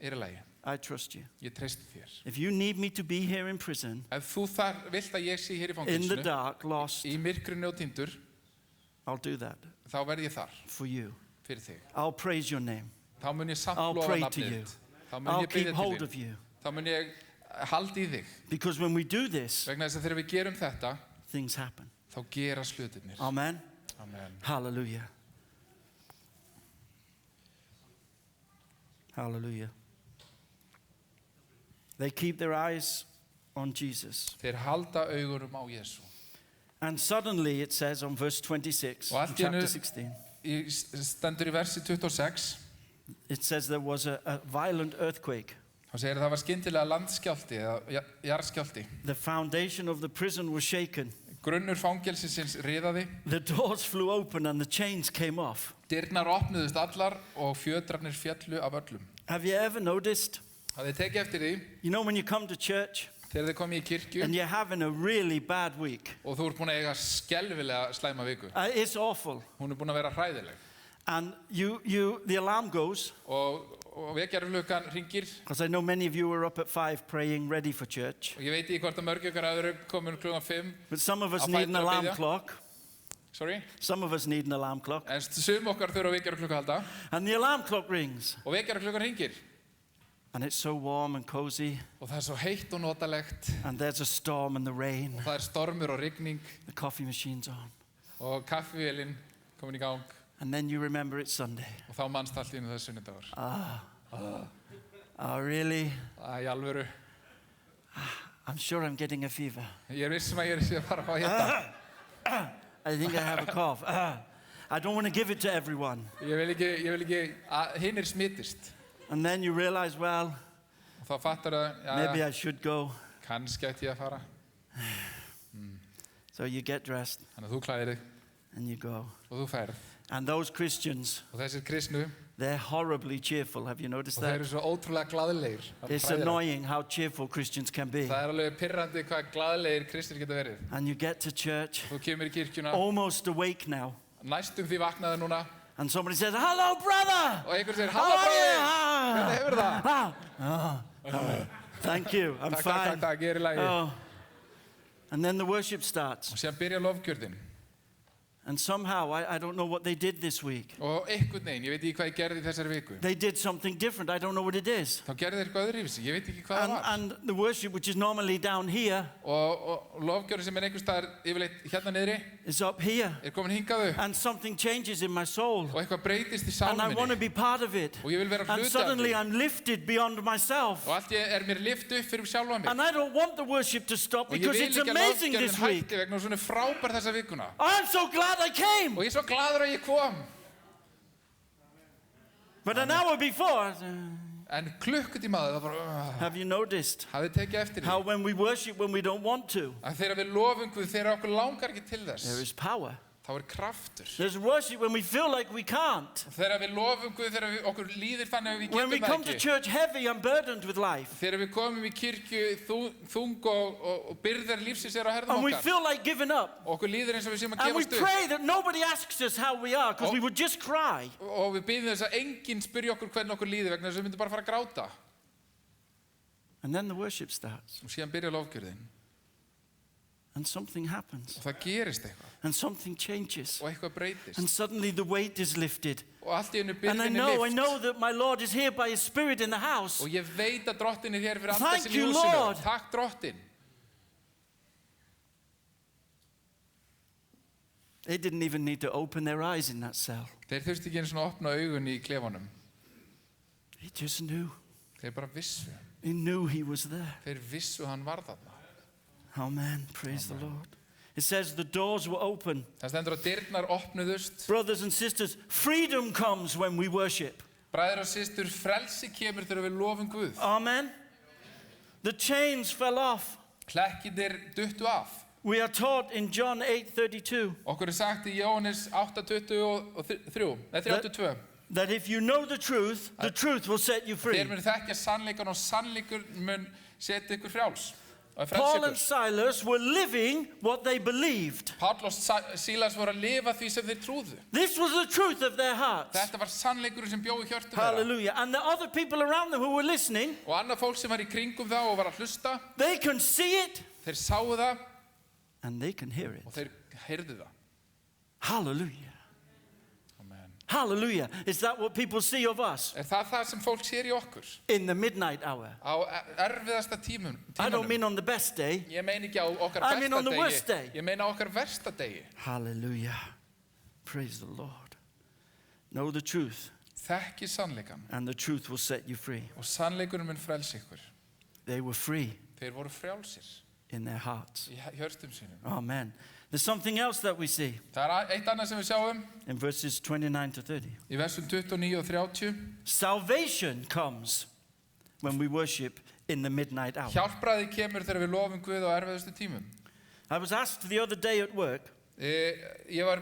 [SPEAKER 3] er í lagi.
[SPEAKER 8] I trust you.
[SPEAKER 3] Ég treysti þér.
[SPEAKER 8] If you need me to be here in prison,
[SPEAKER 3] Ef þú vilt að ég sé hér í
[SPEAKER 8] in the
[SPEAKER 3] fangelsinu,
[SPEAKER 8] dark, lost,
[SPEAKER 3] í myrkrinu og týndur,
[SPEAKER 8] I'll do that
[SPEAKER 3] þá verð ég þar
[SPEAKER 8] for you.
[SPEAKER 3] fyrir þig.
[SPEAKER 8] I'll praise your name.
[SPEAKER 3] Þá mun ég samt
[SPEAKER 8] I'll
[SPEAKER 3] lofa
[SPEAKER 8] pray to
[SPEAKER 3] nafnið
[SPEAKER 8] you.
[SPEAKER 3] þitt. Þá mun
[SPEAKER 8] I'll
[SPEAKER 3] ég
[SPEAKER 8] keep
[SPEAKER 3] byrja
[SPEAKER 8] hold
[SPEAKER 3] til
[SPEAKER 8] of
[SPEAKER 3] þig.
[SPEAKER 8] you.
[SPEAKER 3] Þá mun ég halda í þig.
[SPEAKER 8] Because when we do this,
[SPEAKER 3] Vegna þess að þegar við gerum þetta,
[SPEAKER 8] things happen.
[SPEAKER 3] þá gerast hlutirnir.
[SPEAKER 8] Amen.
[SPEAKER 3] Amen.
[SPEAKER 8] Hallelujah. Hallelujah. They keep their eyes on Jesus.
[SPEAKER 3] Þeir halda augunum á Jésu.
[SPEAKER 8] And suddenly it says on verse 26,
[SPEAKER 3] Og allt í
[SPEAKER 8] chapter
[SPEAKER 3] einu-
[SPEAKER 8] 16,
[SPEAKER 3] Stendur í versi 26,
[SPEAKER 8] it says there was a violent earthquake.
[SPEAKER 3] þá segir það var skyndilega landskjálfti eða jarðskjálfti.
[SPEAKER 8] The foundation of the prison was shaken.
[SPEAKER 3] Grunnur fangelsisins riðaði,
[SPEAKER 8] The doors flew open and the chains came off.
[SPEAKER 3] dyrnar opnuðust allar og fjötrarnir fjallu af öllum.
[SPEAKER 8] Have you ever noticed?
[SPEAKER 3] Það þið tekið eftir því,
[SPEAKER 8] You know when you come to church
[SPEAKER 3] þegar þið komið í kirkju
[SPEAKER 8] and you're having a really bad week.
[SPEAKER 3] og þú ert búin að eiga skelfilega slæma viku.
[SPEAKER 8] It's awful.
[SPEAKER 3] Hún er búin að vera hræðileg.
[SPEAKER 8] And the alarm goes,
[SPEAKER 3] Og vekjarflukkan hringir
[SPEAKER 8] because I know many of you were up at 5 praying ready for church.
[SPEAKER 3] og ég veit ekki hvort að mörg ykkur aður komin klukkan 5.
[SPEAKER 8] But some of us
[SPEAKER 3] Á
[SPEAKER 8] need an
[SPEAKER 3] fætur að
[SPEAKER 8] alarm
[SPEAKER 3] biðja.
[SPEAKER 8] clock.
[SPEAKER 3] Sorry.
[SPEAKER 8] Some of us need an alarm clock.
[SPEAKER 3] En sum okkar þurfa vekjarklukka halda
[SPEAKER 8] And the alarm clock rings.
[SPEAKER 3] og vekjarklukkan hringir.
[SPEAKER 8] And it's so warm and cozy.
[SPEAKER 3] Og það er svo heitt og notalegt
[SPEAKER 8] And there's a storm and the rain.
[SPEAKER 3] og það er stormur og rigning
[SPEAKER 8] The coffee machine's on.
[SPEAKER 3] og kaffivélinn komin í gang
[SPEAKER 8] And then you remember it's Sunday.
[SPEAKER 3] og þá mannst allt í einu þessu sunnudagur.
[SPEAKER 8] Oh, really?
[SPEAKER 3] Það er í alvöru.
[SPEAKER 8] I'm sure I'm getting a fever.
[SPEAKER 3] Ég er vissum að ég er að fara að fá hérna.
[SPEAKER 8] I think I have a cough. I don't want to give it to everyone.
[SPEAKER 3] Ég vil ekki að hinn smittist.
[SPEAKER 8] And then you realize, well,
[SPEAKER 3] Og þá fattar það,
[SPEAKER 8] maybe
[SPEAKER 3] já,
[SPEAKER 8] I should go.
[SPEAKER 3] kannski ætti ég að fara.
[SPEAKER 8] So you get dressed
[SPEAKER 3] Þannig að þú klæðir þig
[SPEAKER 8] and you go.
[SPEAKER 3] og þú ferð.
[SPEAKER 8] And those Christians,
[SPEAKER 3] Og þessir kristnu,
[SPEAKER 8] they're horribly cheerful. Have you noticed
[SPEAKER 3] og þeir
[SPEAKER 8] that?
[SPEAKER 3] eru svo ótrúlega glaðlegir. Það er
[SPEAKER 8] It's
[SPEAKER 3] hræðilegt.
[SPEAKER 8] annoying how cheerful Christians can be.
[SPEAKER 3] Það er alveg pirrandi hvað glaðlegir kristnir geta verið.
[SPEAKER 8] And you get to church,
[SPEAKER 3] Þú kemur í kirkjuna,
[SPEAKER 8] almost awake now.
[SPEAKER 3] næstum því vaknaði núna
[SPEAKER 8] And somebody says, hello, brother!
[SPEAKER 3] og einhver segir,
[SPEAKER 8] How
[SPEAKER 3] halla
[SPEAKER 8] are you?
[SPEAKER 3] bróðir, hvernig hefur það?
[SPEAKER 8] Thank you, I'm
[SPEAKER 3] Takk,
[SPEAKER 8] fine.
[SPEAKER 3] takk, ég er í lagi.
[SPEAKER 8] Oh. And then the worship starts.
[SPEAKER 3] Og síðan byrja lofgjörðin.
[SPEAKER 8] And somehow, I don't know what they did this week.
[SPEAKER 3] Og einhvern veginn, ég veit ekki hvað ég gerði í þessari viku.
[SPEAKER 8] They did something different. I don't know what it is.
[SPEAKER 3] Þá gerði þeir eitthvað öðruvísi, ég veit ekki hvað það var.
[SPEAKER 8] And the worship, which is normally down here,
[SPEAKER 3] Og lofgjörður sem einhvers staðar yfirleitt hérna niðri,
[SPEAKER 8] is up here.
[SPEAKER 3] komin hingað upp.
[SPEAKER 8] And something changes in my soul.
[SPEAKER 3] Og eitthvað breytist í
[SPEAKER 8] And I want to
[SPEAKER 3] sálminni.
[SPEAKER 8] be part of it.
[SPEAKER 3] Og ég vil vera
[SPEAKER 8] And
[SPEAKER 3] hluti af
[SPEAKER 8] suddenly
[SPEAKER 3] því.
[SPEAKER 8] I'm lifted beyond myself.
[SPEAKER 3] Og allt mér lyft upp fyrir sjálfa mig.
[SPEAKER 8] And I don't want the worship to stop
[SPEAKER 3] Og ég
[SPEAKER 8] because
[SPEAKER 3] vil
[SPEAKER 8] it's
[SPEAKER 3] ekki að
[SPEAKER 8] amazing
[SPEAKER 3] lofgjörðin
[SPEAKER 8] this week.
[SPEAKER 3] hætti vegna svona frábær þessa vikuna.
[SPEAKER 8] I'm so glad I came.
[SPEAKER 3] Og ég er svo gladur að ég kom.
[SPEAKER 8] But an hour before,
[SPEAKER 3] En klukkutímaði það bara,
[SPEAKER 8] have you noticed
[SPEAKER 3] hafið tekið eftir
[SPEAKER 8] how
[SPEAKER 3] því.
[SPEAKER 8] when we worship when we don't want to,
[SPEAKER 3] Að þegar við lofum Guð, þegar okkur langar ekki til
[SPEAKER 8] there
[SPEAKER 3] þess,
[SPEAKER 8] is power.
[SPEAKER 3] þá kraftur.
[SPEAKER 8] There's worship when we feel like we can't.
[SPEAKER 3] Þegar við lofum Guð, þegar okkur líður þannig að við
[SPEAKER 8] When we
[SPEAKER 3] getum
[SPEAKER 8] come
[SPEAKER 3] það
[SPEAKER 8] to
[SPEAKER 3] ekki.
[SPEAKER 8] church heavy and burdened with life.
[SPEAKER 3] Þegar við komum í kirkju þung og byrðar lífsins á herðum
[SPEAKER 8] And we
[SPEAKER 3] okkar.
[SPEAKER 8] feel like giving up.
[SPEAKER 3] Og okkur líður eins og við séum að
[SPEAKER 8] And we
[SPEAKER 3] gefast upp.
[SPEAKER 8] pray that nobody asks us how we are because we would just cry.
[SPEAKER 3] Og við byggjum þess að enginn spyrja okkur hvernig okkur líður vegna þess að við myndum bara fara að gráta.
[SPEAKER 8] And then the worship starts.
[SPEAKER 3] Og síðan byrja lofgjörðin.
[SPEAKER 8] And something happens.
[SPEAKER 3] Og það gerist eitthvað.
[SPEAKER 8] And something changes.
[SPEAKER 3] Og eitthvað breytist.
[SPEAKER 8] And suddenly the weight is lifted.
[SPEAKER 3] Og allt í einu
[SPEAKER 8] And I
[SPEAKER 3] byrðin
[SPEAKER 8] know
[SPEAKER 3] lyft.
[SPEAKER 8] that my Lord is here by His Spirit in the house.
[SPEAKER 3] Og ég veit að drottin hér fyrir anda
[SPEAKER 8] Thank
[SPEAKER 3] sinni í
[SPEAKER 8] you,
[SPEAKER 3] húsinu.
[SPEAKER 8] Lord.
[SPEAKER 3] Takk drottin.
[SPEAKER 8] They didn't even need to open their eyes in that cell.
[SPEAKER 3] Þeir þurfti ekki einu svona að opna augun í klefanum.
[SPEAKER 8] They just knew.
[SPEAKER 3] Þeir bara vissu.
[SPEAKER 8] They knew He was there.
[SPEAKER 3] Þeir vissu hann var þarna.
[SPEAKER 8] Amen. Praise the Lord. It says the doors were open.
[SPEAKER 3] Það stendur að dyrnar opnuðust.
[SPEAKER 8] Brothers and sisters, freedom comes when we worship.
[SPEAKER 3] Bræður og systur, frelsi kemur þegar við lofum Guð.
[SPEAKER 8] Amen. The chains fell off.
[SPEAKER 3] Klekkinir duttu af.
[SPEAKER 8] We are taught in John 8:32
[SPEAKER 3] Okkur sagt í Jóhannes 8:32
[SPEAKER 8] that if you know the truth will set you free.
[SPEAKER 3] Þér mun þekkja sannleikan og sannleikur mun setja ykkur frjáls. Og frelsa
[SPEAKER 8] Paul and
[SPEAKER 3] ykkur.
[SPEAKER 8] Silas were living what they believed.
[SPEAKER 3] Páll og Sílas voru að lifa því sem þeir trúðu.
[SPEAKER 8] This was the truth of their hearts.
[SPEAKER 3] Þetta var sannleikurinn sem bjó í hjörtum þeirra.
[SPEAKER 8] Hallelujah. And the other people around them who were listening,
[SPEAKER 3] Og annað fólk sem var í kringum þá og var að hlusta,
[SPEAKER 8] they can see it
[SPEAKER 3] þeir sáu það
[SPEAKER 8] and they can hear it.
[SPEAKER 3] og þeir heyrðu það.
[SPEAKER 8] Hallelujah.
[SPEAKER 3] Amen.
[SPEAKER 8] Hallelujah. Is that what people see of us
[SPEAKER 3] Það sem fólk sér í okkur
[SPEAKER 8] in the midnight hour?
[SPEAKER 3] á erfiðasta tímanum?
[SPEAKER 8] I don't mean on the best day.
[SPEAKER 3] Ég meina ekki á okkar
[SPEAKER 8] I mean
[SPEAKER 3] besta
[SPEAKER 8] on the worst
[SPEAKER 3] degi.
[SPEAKER 8] day.
[SPEAKER 3] Ég meina á okkar versta degi.
[SPEAKER 8] Hallelujah. Praise the Lord. Know the truth
[SPEAKER 3] Þekki sannleikan
[SPEAKER 8] and the truth will set you free.
[SPEAKER 3] og sannleikurinn mun frelsa ykkur.
[SPEAKER 8] They were free
[SPEAKER 3] Þeir voru frjálsir
[SPEAKER 8] in their hearts.
[SPEAKER 3] í hjörtum sínum.
[SPEAKER 8] Amen. There's something else that we see
[SPEAKER 3] Það eitt annað sem við sjáum
[SPEAKER 8] in verses 29 to 30.
[SPEAKER 3] í versum 29 og 30.
[SPEAKER 8] Salvation comes when we worship in the midnight hour.
[SPEAKER 3] Hjálpræði kemur þegar við lofum Guð á erfiðustu tímum.
[SPEAKER 8] I was asked the other day at work,
[SPEAKER 3] Ég var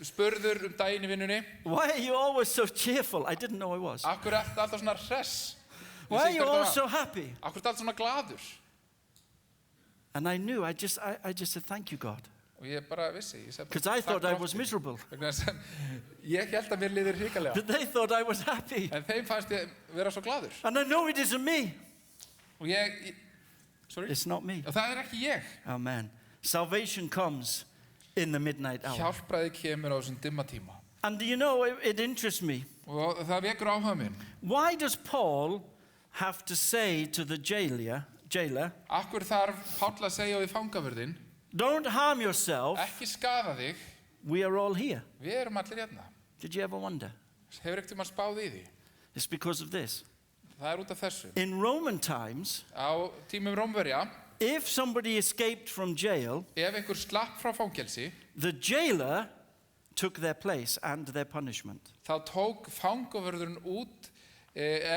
[SPEAKER 3] spurður daginn í vinnunni.
[SPEAKER 8] why are you always so cheerful? I didn't know I was.
[SPEAKER 3] Akkur ertu alltaf svona hress?
[SPEAKER 8] Why are you always so happy?
[SPEAKER 3] Akkur ertu alltaf svona gladur?
[SPEAKER 8] And I knew, I just said, thank you, God.
[SPEAKER 3] Og ég bara vissi.
[SPEAKER 8] Because I thought I was miserable.
[SPEAKER 3] Ég held að mér liðir hrikalega.
[SPEAKER 8] But they thought I was happy.
[SPEAKER 3] En þeim fannst ég vera svo gladur.
[SPEAKER 8] And I know it isn't me.
[SPEAKER 3] Og sorry?
[SPEAKER 8] It's not me.
[SPEAKER 3] Og það ekki ég.
[SPEAKER 8] Amen. Salvation comes in the midnight hour.
[SPEAKER 3] Hjálpræði kemur á þessum dimma tíma.
[SPEAKER 8] And do you know, it interests me.
[SPEAKER 3] Og það vekur áhuga minn.
[SPEAKER 8] Why does Paul have to say to the jailer,
[SPEAKER 3] Akkur þarf Páll að segja við fangavörðinn,
[SPEAKER 8] don't harm yourself,
[SPEAKER 3] ekki skaða þig,
[SPEAKER 8] we are all here.
[SPEAKER 3] við erum allir hérna.
[SPEAKER 8] Did you ever wonder?
[SPEAKER 3] Hefur ekkert maður spáð í því?
[SPEAKER 8] It's because of this.
[SPEAKER 3] Það út af þessu.
[SPEAKER 8] In Roman times,
[SPEAKER 3] Á tímum Rómverja,
[SPEAKER 8] if somebody escaped from jail,
[SPEAKER 3] ef einhver slapp frá fangelsi,
[SPEAKER 8] the jailer took their place and their punishment.
[SPEAKER 3] þá tók fangavörðurinn út,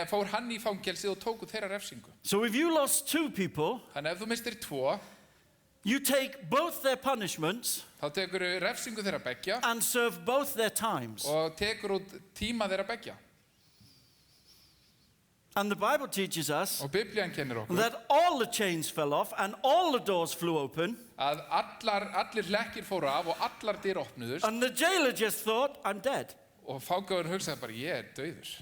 [SPEAKER 3] fór hann í fangelsið og tók út þeirra refsingu.
[SPEAKER 8] So if you lost two people,
[SPEAKER 3] Þannig ef þú mistir 2,
[SPEAKER 8] you take both their punishments
[SPEAKER 3] þá tekur refsingu þeirra beggja
[SPEAKER 8] and serve both their times.
[SPEAKER 3] og tekur út tíma þeirra beggja.
[SPEAKER 8] And the Bible teaches us
[SPEAKER 3] Og Biblían kennir okkur
[SPEAKER 8] that all the chains fell off and all the doors flew open,
[SPEAKER 3] að allir hlekkir fóru af og allar dyr opnuðust
[SPEAKER 8] and the jailer just thought, I'm dead.
[SPEAKER 3] og fangavörðurinn hugsaði bara, ég dauður.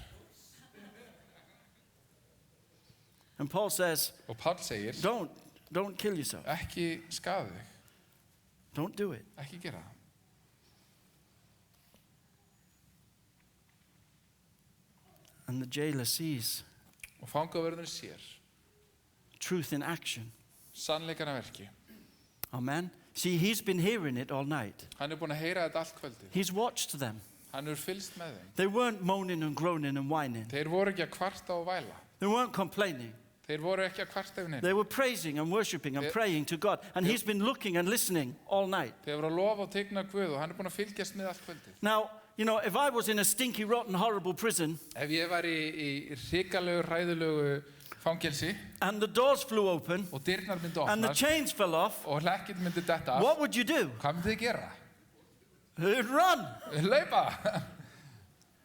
[SPEAKER 8] And Paul says,
[SPEAKER 3] Og Páll segir,
[SPEAKER 8] don't kill yourself.
[SPEAKER 3] ekki skaða þig,
[SPEAKER 8] Don't do it.
[SPEAKER 3] ekki gera það.
[SPEAKER 8] And the jailer sees
[SPEAKER 3] Og fangavörðurinn sér
[SPEAKER 8] truth in action.
[SPEAKER 3] sannleikann að verki.
[SPEAKER 8] Amen. See, he's been hearing it all night.
[SPEAKER 3] Hann búinn að heyra þetta allt kvöldið.
[SPEAKER 8] He's watched them.
[SPEAKER 3] Hann fylgst með þeim.
[SPEAKER 8] They weren't moaning and groaning and whining.
[SPEAKER 3] Þeir voru ekki að kvarta og væla.
[SPEAKER 8] They weren't complaining.
[SPEAKER 3] Þeir voru ekki að kvarta yfir neinu.
[SPEAKER 8] They were praising and worshiping and praying to God. And he's been looking and listening all night.
[SPEAKER 3] Þeir voru að lofa og tigna Guð og hann búinn að fylgjast með allt kvöldið.
[SPEAKER 8] Now, you know, if I was in a stinky, rotten, horrible prison
[SPEAKER 3] Ef ég var í hrikalegu, hræðilegu fangelsi
[SPEAKER 8] and the doors flew open
[SPEAKER 3] og dyrnar myndi
[SPEAKER 8] and the
[SPEAKER 3] opnast
[SPEAKER 8] chains fell off,
[SPEAKER 3] og hlekkið myndi detta af,
[SPEAKER 8] what would you do?
[SPEAKER 3] hvað myndi þið gera?
[SPEAKER 8] You'd run.
[SPEAKER 3] Laupa!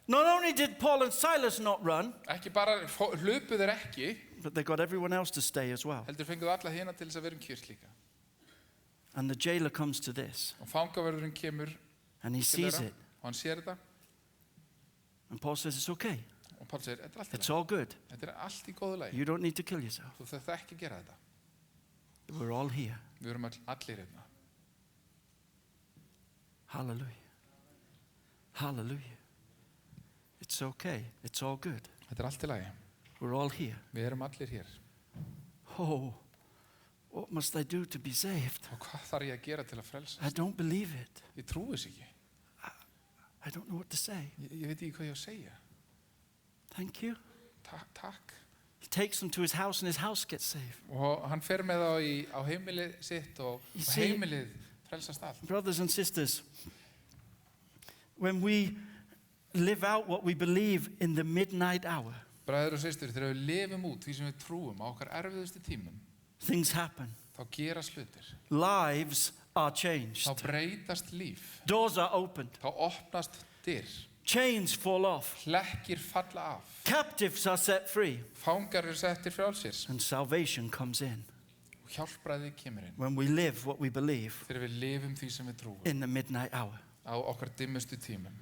[SPEAKER 8] Not only did Paul and Silas not run,
[SPEAKER 3] Ekki bara hlupu þeir ekki,
[SPEAKER 8] but they got everyone else to stay as well.
[SPEAKER 3] heldur fenguðu alla hina til þess að vera kyrrt líka.
[SPEAKER 8] And the jailer comes to this
[SPEAKER 3] Og fangavörðurinn kemur
[SPEAKER 8] and he
[SPEAKER 3] til
[SPEAKER 8] sees
[SPEAKER 3] þeirra
[SPEAKER 8] it.
[SPEAKER 3] og hann sér þetta
[SPEAKER 8] And Paul says, it's okay.
[SPEAKER 3] og Páll segir, þetta er allt í
[SPEAKER 8] It's
[SPEAKER 3] lagi.
[SPEAKER 8] all good.
[SPEAKER 3] Þetta allt í góðu lagi.
[SPEAKER 8] You don't need to kill yourself.
[SPEAKER 3] Þú þarft ekki að gera þetta.
[SPEAKER 8] We're all here.
[SPEAKER 3] Við erum allir hérna.
[SPEAKER 8] Hallelujah. Hallelujah. It's okay. It's all good.
[SPEAKER 3] Þetta allt í lagi.
[SPEAKER 8] We're all here.
[SPEAKER 3] Við erum allir hér.
[SPEAKER 8] Oh, what must I do to be saved?
[SPEAKER 3] Og hvað þarf ég að gera til að frelsa?
[SPEAKER 8] I don't believe it.
[SPEAKER 3] Ég trúi þess ekki.
[SPEAKER 8] I don't know what to say.
[SPEAKER 3] Ég veit ekki hvað ég á að segja.
[SPEAKER 8] Thank you.
[SPEAKER 3] Takk.
[SPEAKER 8] He takes them to his house and his house gets saved.
[SPEAKER 3] Og hann fer með þá á heimilið sitt og
[SPEAKER 8] see-
[SPEAKER 3] heimilið frelsast allt.
[SPEAKER 8] Brothers and sisters, when we live out what we believe in the midnight hour,
[SPEAKER 3] Bræður og systur, þegar við lifum út því sem við trúum á okkar erfiðustu tímum,
[SPEAKER 8] things happen.
[SPEAKER 3] þá gerast hlutir.
[SPEAKER 8] Lives are changed.
[SPEAKER 3] Þá breytast líf.
[SPEAKER 8] Doors are opened.
[SPEAKER 3] Þá opnast dyr.
[SPEAKER 8] Chains fall off.
[SPEAKER 3] Hlekkir falla af.
[SPEAKER 8] Captives are set free.
[SPEAKER 3] Fangar settir frjálsir.
[SPEAKER 8] And salvation comes in
[SPEAKER 3] Og hjálpræði kemur inn.
[SPEAKER 8] when we live what we believe
[SPEAKER 3] Þegar við lifum því sem við trúum
[SPEAKER 8] in the midnight hour.
[SPEAKER 3] á okkar dimmustu tímum.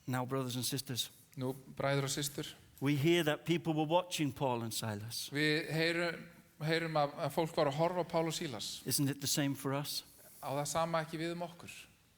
[SPEAKER 8] Now, brothers and sisters,
[SPEAKER 3] Nú, bræður og systur,
[SPEAKER 8] we hear that people were watching Paul and Silas.
[SPEAKER 3] við heyrum að fólk var að horfa á Pál og Sílas.
[SPEAKER 8] Isn't it the same for us?
[SPEAKER 3] Á það sama ekki við okkur.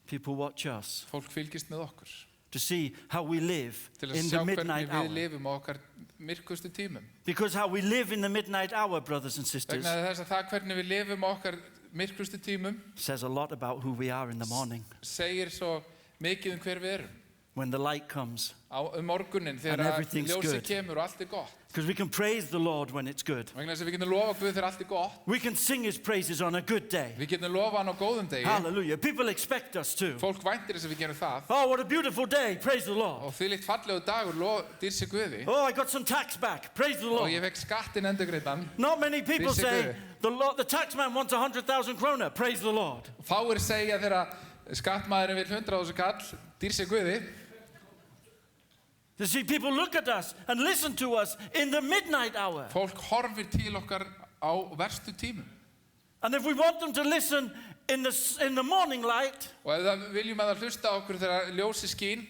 [SPEAKER 8] People watch us
[SPEAKER 3] Fólk fylgist með okkur.
[SPEAKER 8] to see how we live
[SPEAKER 3] Til að
[SPEAKER 8] in
[SPEAKER 3] sjá
[SPEAKER 8] the
[SPEAKER 3] hvernig
[SPEAKER 8] midnight
[SPEAKER 3] við
[SPEAKER 8] hour.
[SPEAKER 3] lifum á okkar myrkustu tímum.
[SPEAKER 8] Because how we live in the midnight hour, brothers and sisters,
[SPEAKER 3] Vegna þess að það hvernig við lifum á okkar myrkustu tímum
[SPEAKER 8] says a lot about who we are in the morning.
[SPEAKER 3] segir svo mikið hver við erum.
[SPEAKER 8] When the light comes.
[SPEAKER 3] Morgunin
[SPEAKER 8] And
[SPEAKER 3] þegar
[SPEAKER 8] everything's
[SPEAKER 3] ljósið
[SPEAKER 8] good.
[SPEAKER 3] kemur og allt er gott.
[SPEAKER 8] Because we can praise the Lord when it's good.
[SPEAKER 3] Vegna þess að við getum lofa Guð þegar allt er gott.
[SPEAKER 8] We can sing his praises on a good day.
[SPEAKER 3] Við getum lofa hann á góðum degi.
[SPEAKER 8] Hallelujah. People expect us to.
[SPEAKER 3] Fólk væntir þess að við gerum það.
[SPEAKER 8] Oh, what a beautiful day. Praise the Lord.
[SPEAKER 3] Og því líkt fallegu dagur dýrsi Guði.
[SPEAKER 8] Oh, I got some tax back. Praise the
[SPEAKER 3] Og ég
[SPEAKER 8] Lord.
[SPEAKER 3] fekk skattinn endurgreiddan.
[SPEAKER 8] Not many people
[SPEAKER 3] Dýrsi
[SPEAKER 8] say,
[SPEAKER 3] Guði.
[SPEAKER 8] the tax man wants 100,000 kroner. Praise the Lord.
[SPEAKER 3] Fáir segja þegar skattmaðurinn vil 100.000 kall, dýrsi Guði.
[SPEAKER 8] You see, people look at us and listen to us in the midnight hour.
[SPEAKER 3] Fólk horfir til okkar á verstu tímum.
[SPEAKER 8] And if we want them to listen in the morning light,
[SPEAKER 3] Og ef það viljum að það hlusta á okkur þegar ljósi skín,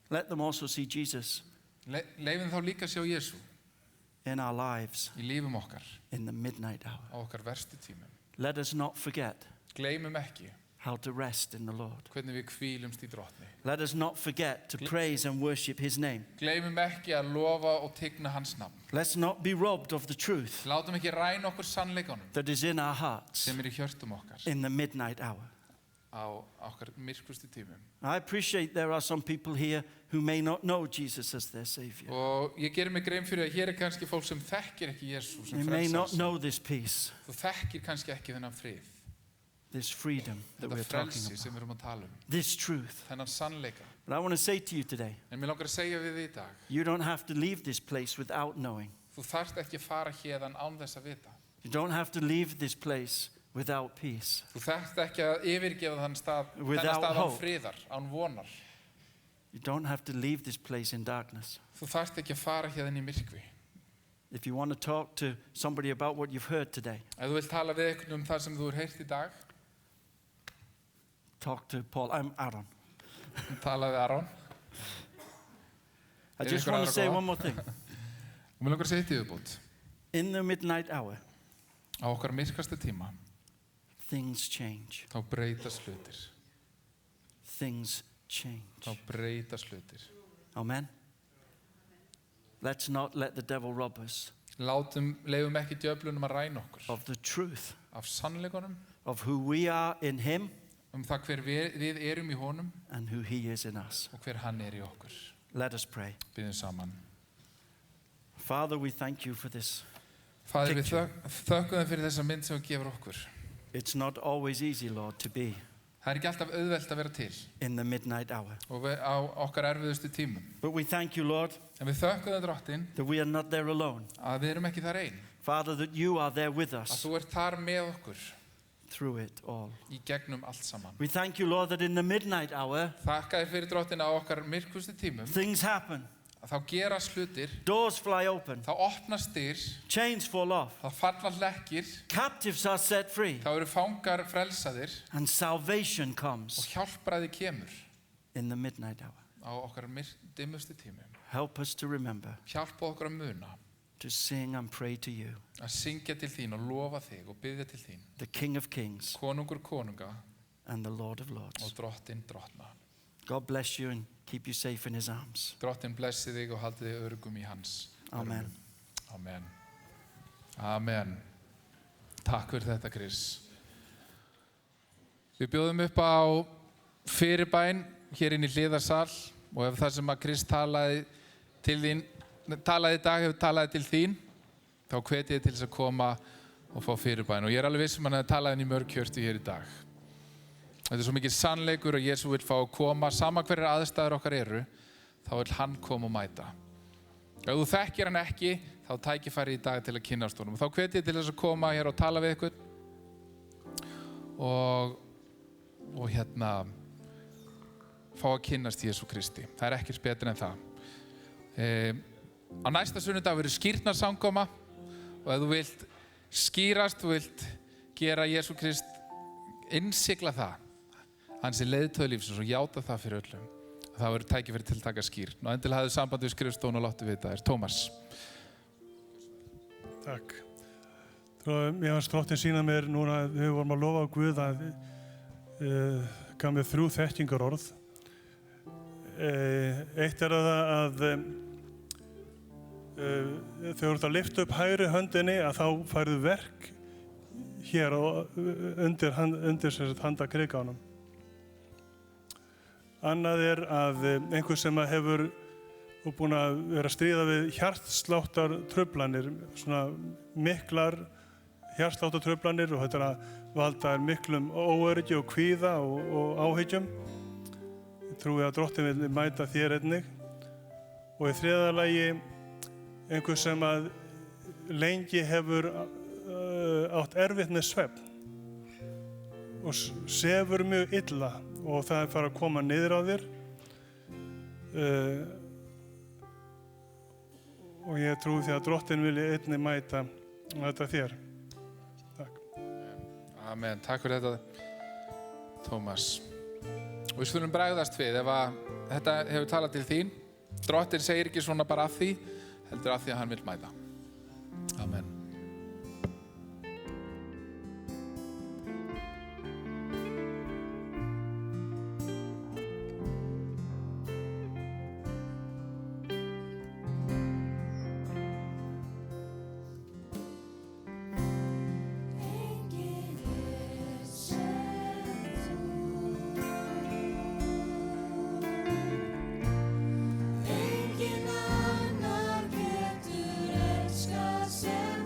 [SPEAKER 8] let them also see Jesus
[SPEAKER 3] leifum þá líka sjá Jesú
[SPEAKER 8] in our lives
[SPEAKER 3] í lífum okkar
[SPEAKER 8] in the midnight hour.
[SPEAKER 3] á okkar verstu tímum.
[SPEAKER 8] Let us not forget
[SPEAKER 3] Gleymum ekki
[SPEAKER 8] how to rest in the Lord.
[SPEAKER 3] hvernig við hvílumst í drottni.
[SPEAKER 8] Let us not forget to praise and worship his name.
[SPEAKER 3] Gleymum ekki að lofa og tigna hans nafn.
[SPEAKER 8] Let's not be robbed of the truth
[SPEAKER 3] Látum ekki ræna okkur sannleikanum
[SPEAKER 8] that is in our hearts
[SPEAKER 3] sem í hjörtum okkar
[SPEAKER 8] in the midnight hour.
[SPEAKER 3] á okkar myrkustu tímum.
[SPEAKER 8] I appreciate there are some people here who may not know Jesus as their Savior.
[SPEAKER 3] Og ég gerir mig grein fyrir að hér kannski fólk sem þekkir ekki Jesú
[SPEAKER 8] They
[SPEAKER 3] sem
[SPEAKER 8] may not
[SPEAKER 3] frelsar.
[SPEAKER 8] know this peace,
[SPEAKER 3] Þú þekkir kannski ekki þennan frið,
[SPEAKER 8] this freedom that
[SPEAKER 3] þetta
[SPEAKER 8] we're talking
[SPEAKER 3] frelsi
[SPEAKER 8] about,
[SPEAKER 3] sem við erum að tala
[SPEAKER 8] this truth.
[SPEAKER 3] þennan sannleika.
[SPEAKER 8] But I want to say to you today,
[SPEAKER 3] En mér langar að segja við þig í dag,
[SPEAKER 8] you don't have to leave this place without knowing.
[SPEAKER 3] þú þarft ekki að fara hérðan án þess að vita.
[SPEAKER 8] You don't have to leave this place without peace.
[SPEAKER 3] Þú þarft ekki að yfirgefa þennan stað
[SPEAKER 8] Without
[SPEAKER 3] án
[SPEAKER 8] hope.
[SPEAKER 3] friðar, án vonar.
[SPEAKER 8] You don't have to leave this place in darkness.
[SPEAKER 3] Þú þarft ekki að fara hérðan í myrkvi.
[SPEAKER 8] If you want to talk to somebody about what you've heard today,
[SPEAKER 3] Ef þú vilt tala við einhvern það sem þú heyrt í dag,
[SPEAKER 8] talk to Paul. I'm Aaron.
[SPEAKER 3] tala við Aron.
[SPEAKER 8] I
[SPEAKER 3] Er
[SPEAKER 8] just
[SPEAKER 3] einhver
[SPEAKER 8] want
[SPEAKER 3] aðra
[SPEAKER 8] to say
[SPEAKER 3] góða?
[SPEAKER 8] one more thing.
[SPEAKER 3] Og mér langar að segja eitt í viðbót.
[SPEAKER 8] In the midnight hour,
[SPEAKER 3] Á okkar myrkasta tíma,
[SPEAKER 8] things change.
[SPEAKER 3] þá breytast hlutir.
[SPEAKER 8] Things change.
[SPEAKER 3] Þá breytast hlutir.
[SPEAKER 8] Amen. Let's not let the devil rob us
[SPEAKER 3] Leifum ekki djöflunum að ræna okkur
[SPEAKER 8] of the truth
[SPEAKER 3] af sannleikunum,
[SPEAKER 8] of who we are in him
[SPEAKER 3] það hver við erum í honum
[SPEAKER 8] and who he is in us.
[SPEAKER 3] og hver hann í okkur.
[SPEAKER 8] Let us pray.
[SPEAKER 3] Biðjum saman.
[SPEAKER 8] Father, we thank you for this.
[SPEAKER 3] Faðir, við þökkum þér fyrir þessa mynd sem þú gefur okkur.
[SPEAKER 8] It's not always easy, Lord, to be
[SPEAKER 3] Það ekki alltaf auðvelt að vera til
[SPEAKER 8] in the midnight hour.
[SPEAKER 3] og á okkar erfiðustu tímum.
[SPEAKER 8] But we thank you, Lord,
[SPEAKER 3] En við þökkum þér Drottinn
[SPEAKER 8] that we are not there alone.
[SPEAKER 3] að við erum ekki þar ein.
[SPEAKER 8] Father, that you are there with
[SPEAKER 3] Að
[SPEAKER 8] us
[SPEAKER 3] þú ert þar með okkur
[SPEAKER 8] through it all.
[SPEAKER 3] í gegnum allt saman.
[SPEAKER 8] We thank you, Lord, that in the midnight hour,
[SPEAKER 3] Þakka þér fyrir Drottinn á okkar myrkustu tímum
[SPEAKER 8] things happen.
[SPEAKER 3] að þá gerast hlutir,
[SPEAKER 8] Doors fly open.
[SPEAKER 3] þá opnast dyr,
[SPEAKER 8] Chains fall off.
[SPEAKER 3] þá falla hlekkir,
[SPEAKER 8] Captives are set free.
[SPEAKER 3] þá eru fangar frelsaðir
[SPEAKER 8] And salvation
[SPEAKER 3] og
[SPEAKER 8] comes
[SPEAKER 3] hjálpræði kemur
[SPEAKER 8] in the midnight hour.
[SPEAKER 3] á okkar dimmustu tímum.
[SPEAKER 8] Help us to remember
[SPEAKER 3] Hjálpa okkur að muna
[SPEAKER 8] to sing and pray to you,
[SPEAKER 3] að syngja til þín og lofa þig og biðja til þín.
[SPEAKER 8] the King of Kings
[SPEAKER 3] Konungur konunga
[SPEAKER 8] and the Lord of Lords.
[SPEAKER 3] og Drottinn drottna.
[SPEAKER 8] God bless you and keep you safe in his arms.
[SPEAKER 3] Drottinn blessi þig og haldi þig öruggum í hans
[SPEAKER 8] Amen.
[SPEAKER 3] armum. Amen. Amen. Takk fyrir þetta, Chris. Við bjóðum upp á fyrirbæn hér inn í hliðarsal og ef það sem að Chris talaði í dag hefur talaði til þín, þá hvet ég til þess að koma og fá fyrirbæn. Og ég alveg viss hann að talaði inn í mörg hjörtu hér í dag. Þetta svo mikið sannleikur og Jesú vill fá að koma, sama hverjar aðstæður okkar eru, þá vill hann koma og mæta. Ef þú þekkir hann ekki, þá tækifæri í dag til að kynnast honum. Þá hvet ég til þess að koma hér og tala við ykkur og fá að kynnast Jesú Kristi. Það ekkert betur en það. Á næsta sunnudag verður skírnarsamkoma og ef þú vilt skýrast, þú vilt gera Jesú Krist innsigla það, hans leiðtogi lífsins og játa það fyrir öllum. Það verður tækifæri til að taka skírn. Og endilega hafðu samband við skrifstofuna og láttu vita þér. Tómas.
[SPEAKER 9] Takk. Mér fannst Drottinn sýna mér núna að við vorum að lofa á Guð að gaf mér 3 þekkingarorð. Eitt það að þegar þú ert að lyfta upp hægri höndinni að þá færðu verk hér undir handakrikánum. Annað að einhver sem hefur búin að vera að stríða við hjartsláttartruflanir, svona miklar hjartsláttartruflanir og þetta að valda miklum óöryggi og kvíða og áhyggjum. Ég trúi að Drottinn vil mæta þér einnig. Og í þriðja lagi einhver sem að lengi hefur átt erfitt með svefn og sefur mjög illa og það farið að koma niður á þér og ég trúi því að Drottinn vilji einnig mæta þér. Takk.
[SPEAKER 3] Amen. Takk fyrir þetta, Tómas. Og við skulum bregðast við ef að þetta hefur talað til þín. Drottinn segir ekki svona bara af því, heldur af því að hann vil mæta. Amen.
[SPEAKER 7] Enginn annar getur elskað sem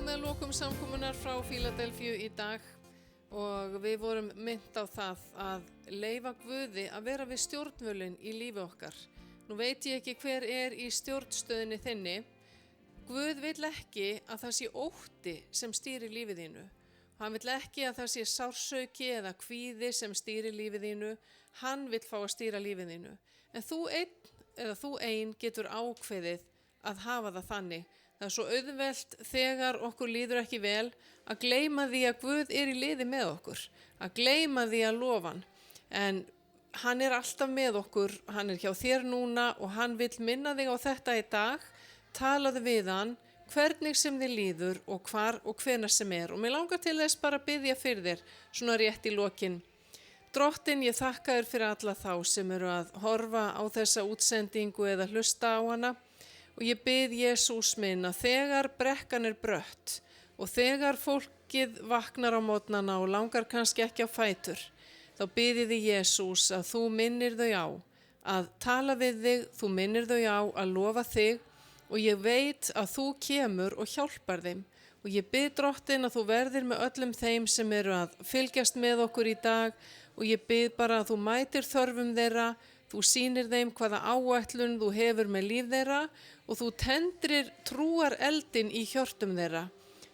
[SPEAKER 10] komið að lokum samkomunar frá Fíladelfíu í dag og við vorum minnt á það að leyfa Guði að vera við stjórnvölinn í lífi okkar. Nú veit ég ekki hver í stjórnstöðinni þinni. Guð vill ekki að það sé ótti sem stýrir lífið þínu. Hann vill ekki að það sé sársauki eða kvíði sem stýrir lífið þínu. Hann vill fá að stýra lífið þínu. En þú ein getur ákveðið að hafa það þannig. Það er svo auðvelt þegar okkur líður ekki vel að gleyma því að Guð í liði með okkur, að gleyma því að lofa hann. En hann alltaf með okkur, hann hjá þér núna og hann vill minna þig á þetta í dag. Talaðu við hann, hvernig sem þið líður og hvar og hvenær sem Og mér langar til þess bara að biðja fyrir þér, svona rétt í lokin. Drottinn, ég þakka þér fyrir alla þá sem eru að horfa á þessa útsendingu eða hlusta á hana. Og ég bið Jesús minn að þegar brekkan brött og þegar fólkið vaknar á mótnana og langar kannski ekki á fætur, þá biðið þið Jesús að þú minnir þau á að tala við þig, þú minnir þau á að lofa þig og ég veit að þú kemur og hjálpar þeim. Og ég bið Drottinn að þú verðir með öllum þeim sem eru að fylgjast með okkur í dag og ég bið bara að þú mætir þörfum þeirra, þú sýnir þeim hvaða áætlun þú hefur með líf þeirra og þú tendrir trúar eldin í hjörtum þeirra.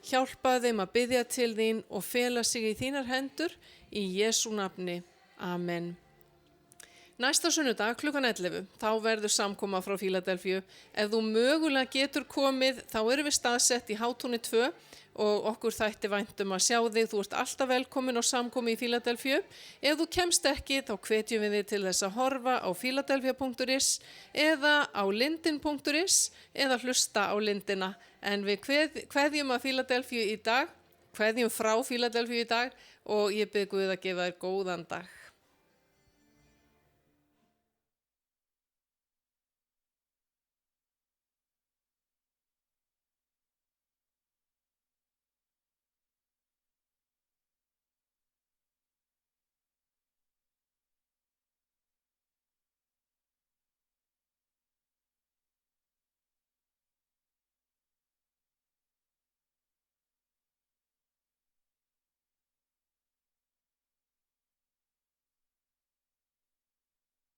[SPEAKER 10] Hjálpaðu þeim að biðja til þín og fela sig í þínar hendur í Jesú nafni. Amen. Næsta sunnudag klukkan 11, þá verður samkoma frá Fíladelfíu. Ef þú mögulega getur komið, þá erum við staðsett í Hátúni 2 og okkur þætti vænt að sjá þig. Þú ert alltaf velkomin á samkomi í Fíladelfíu. Ef þú kemst ekki, þá hvetjum við þig til þess að horfa á filadelfia.is eða á lindin.is eða hlusta á lindina. En við kveðjum að Fíladelfíu í dag, kveðjum frá Fíladelfíu í dag og ég bið Guð að gefa þér góðan dag.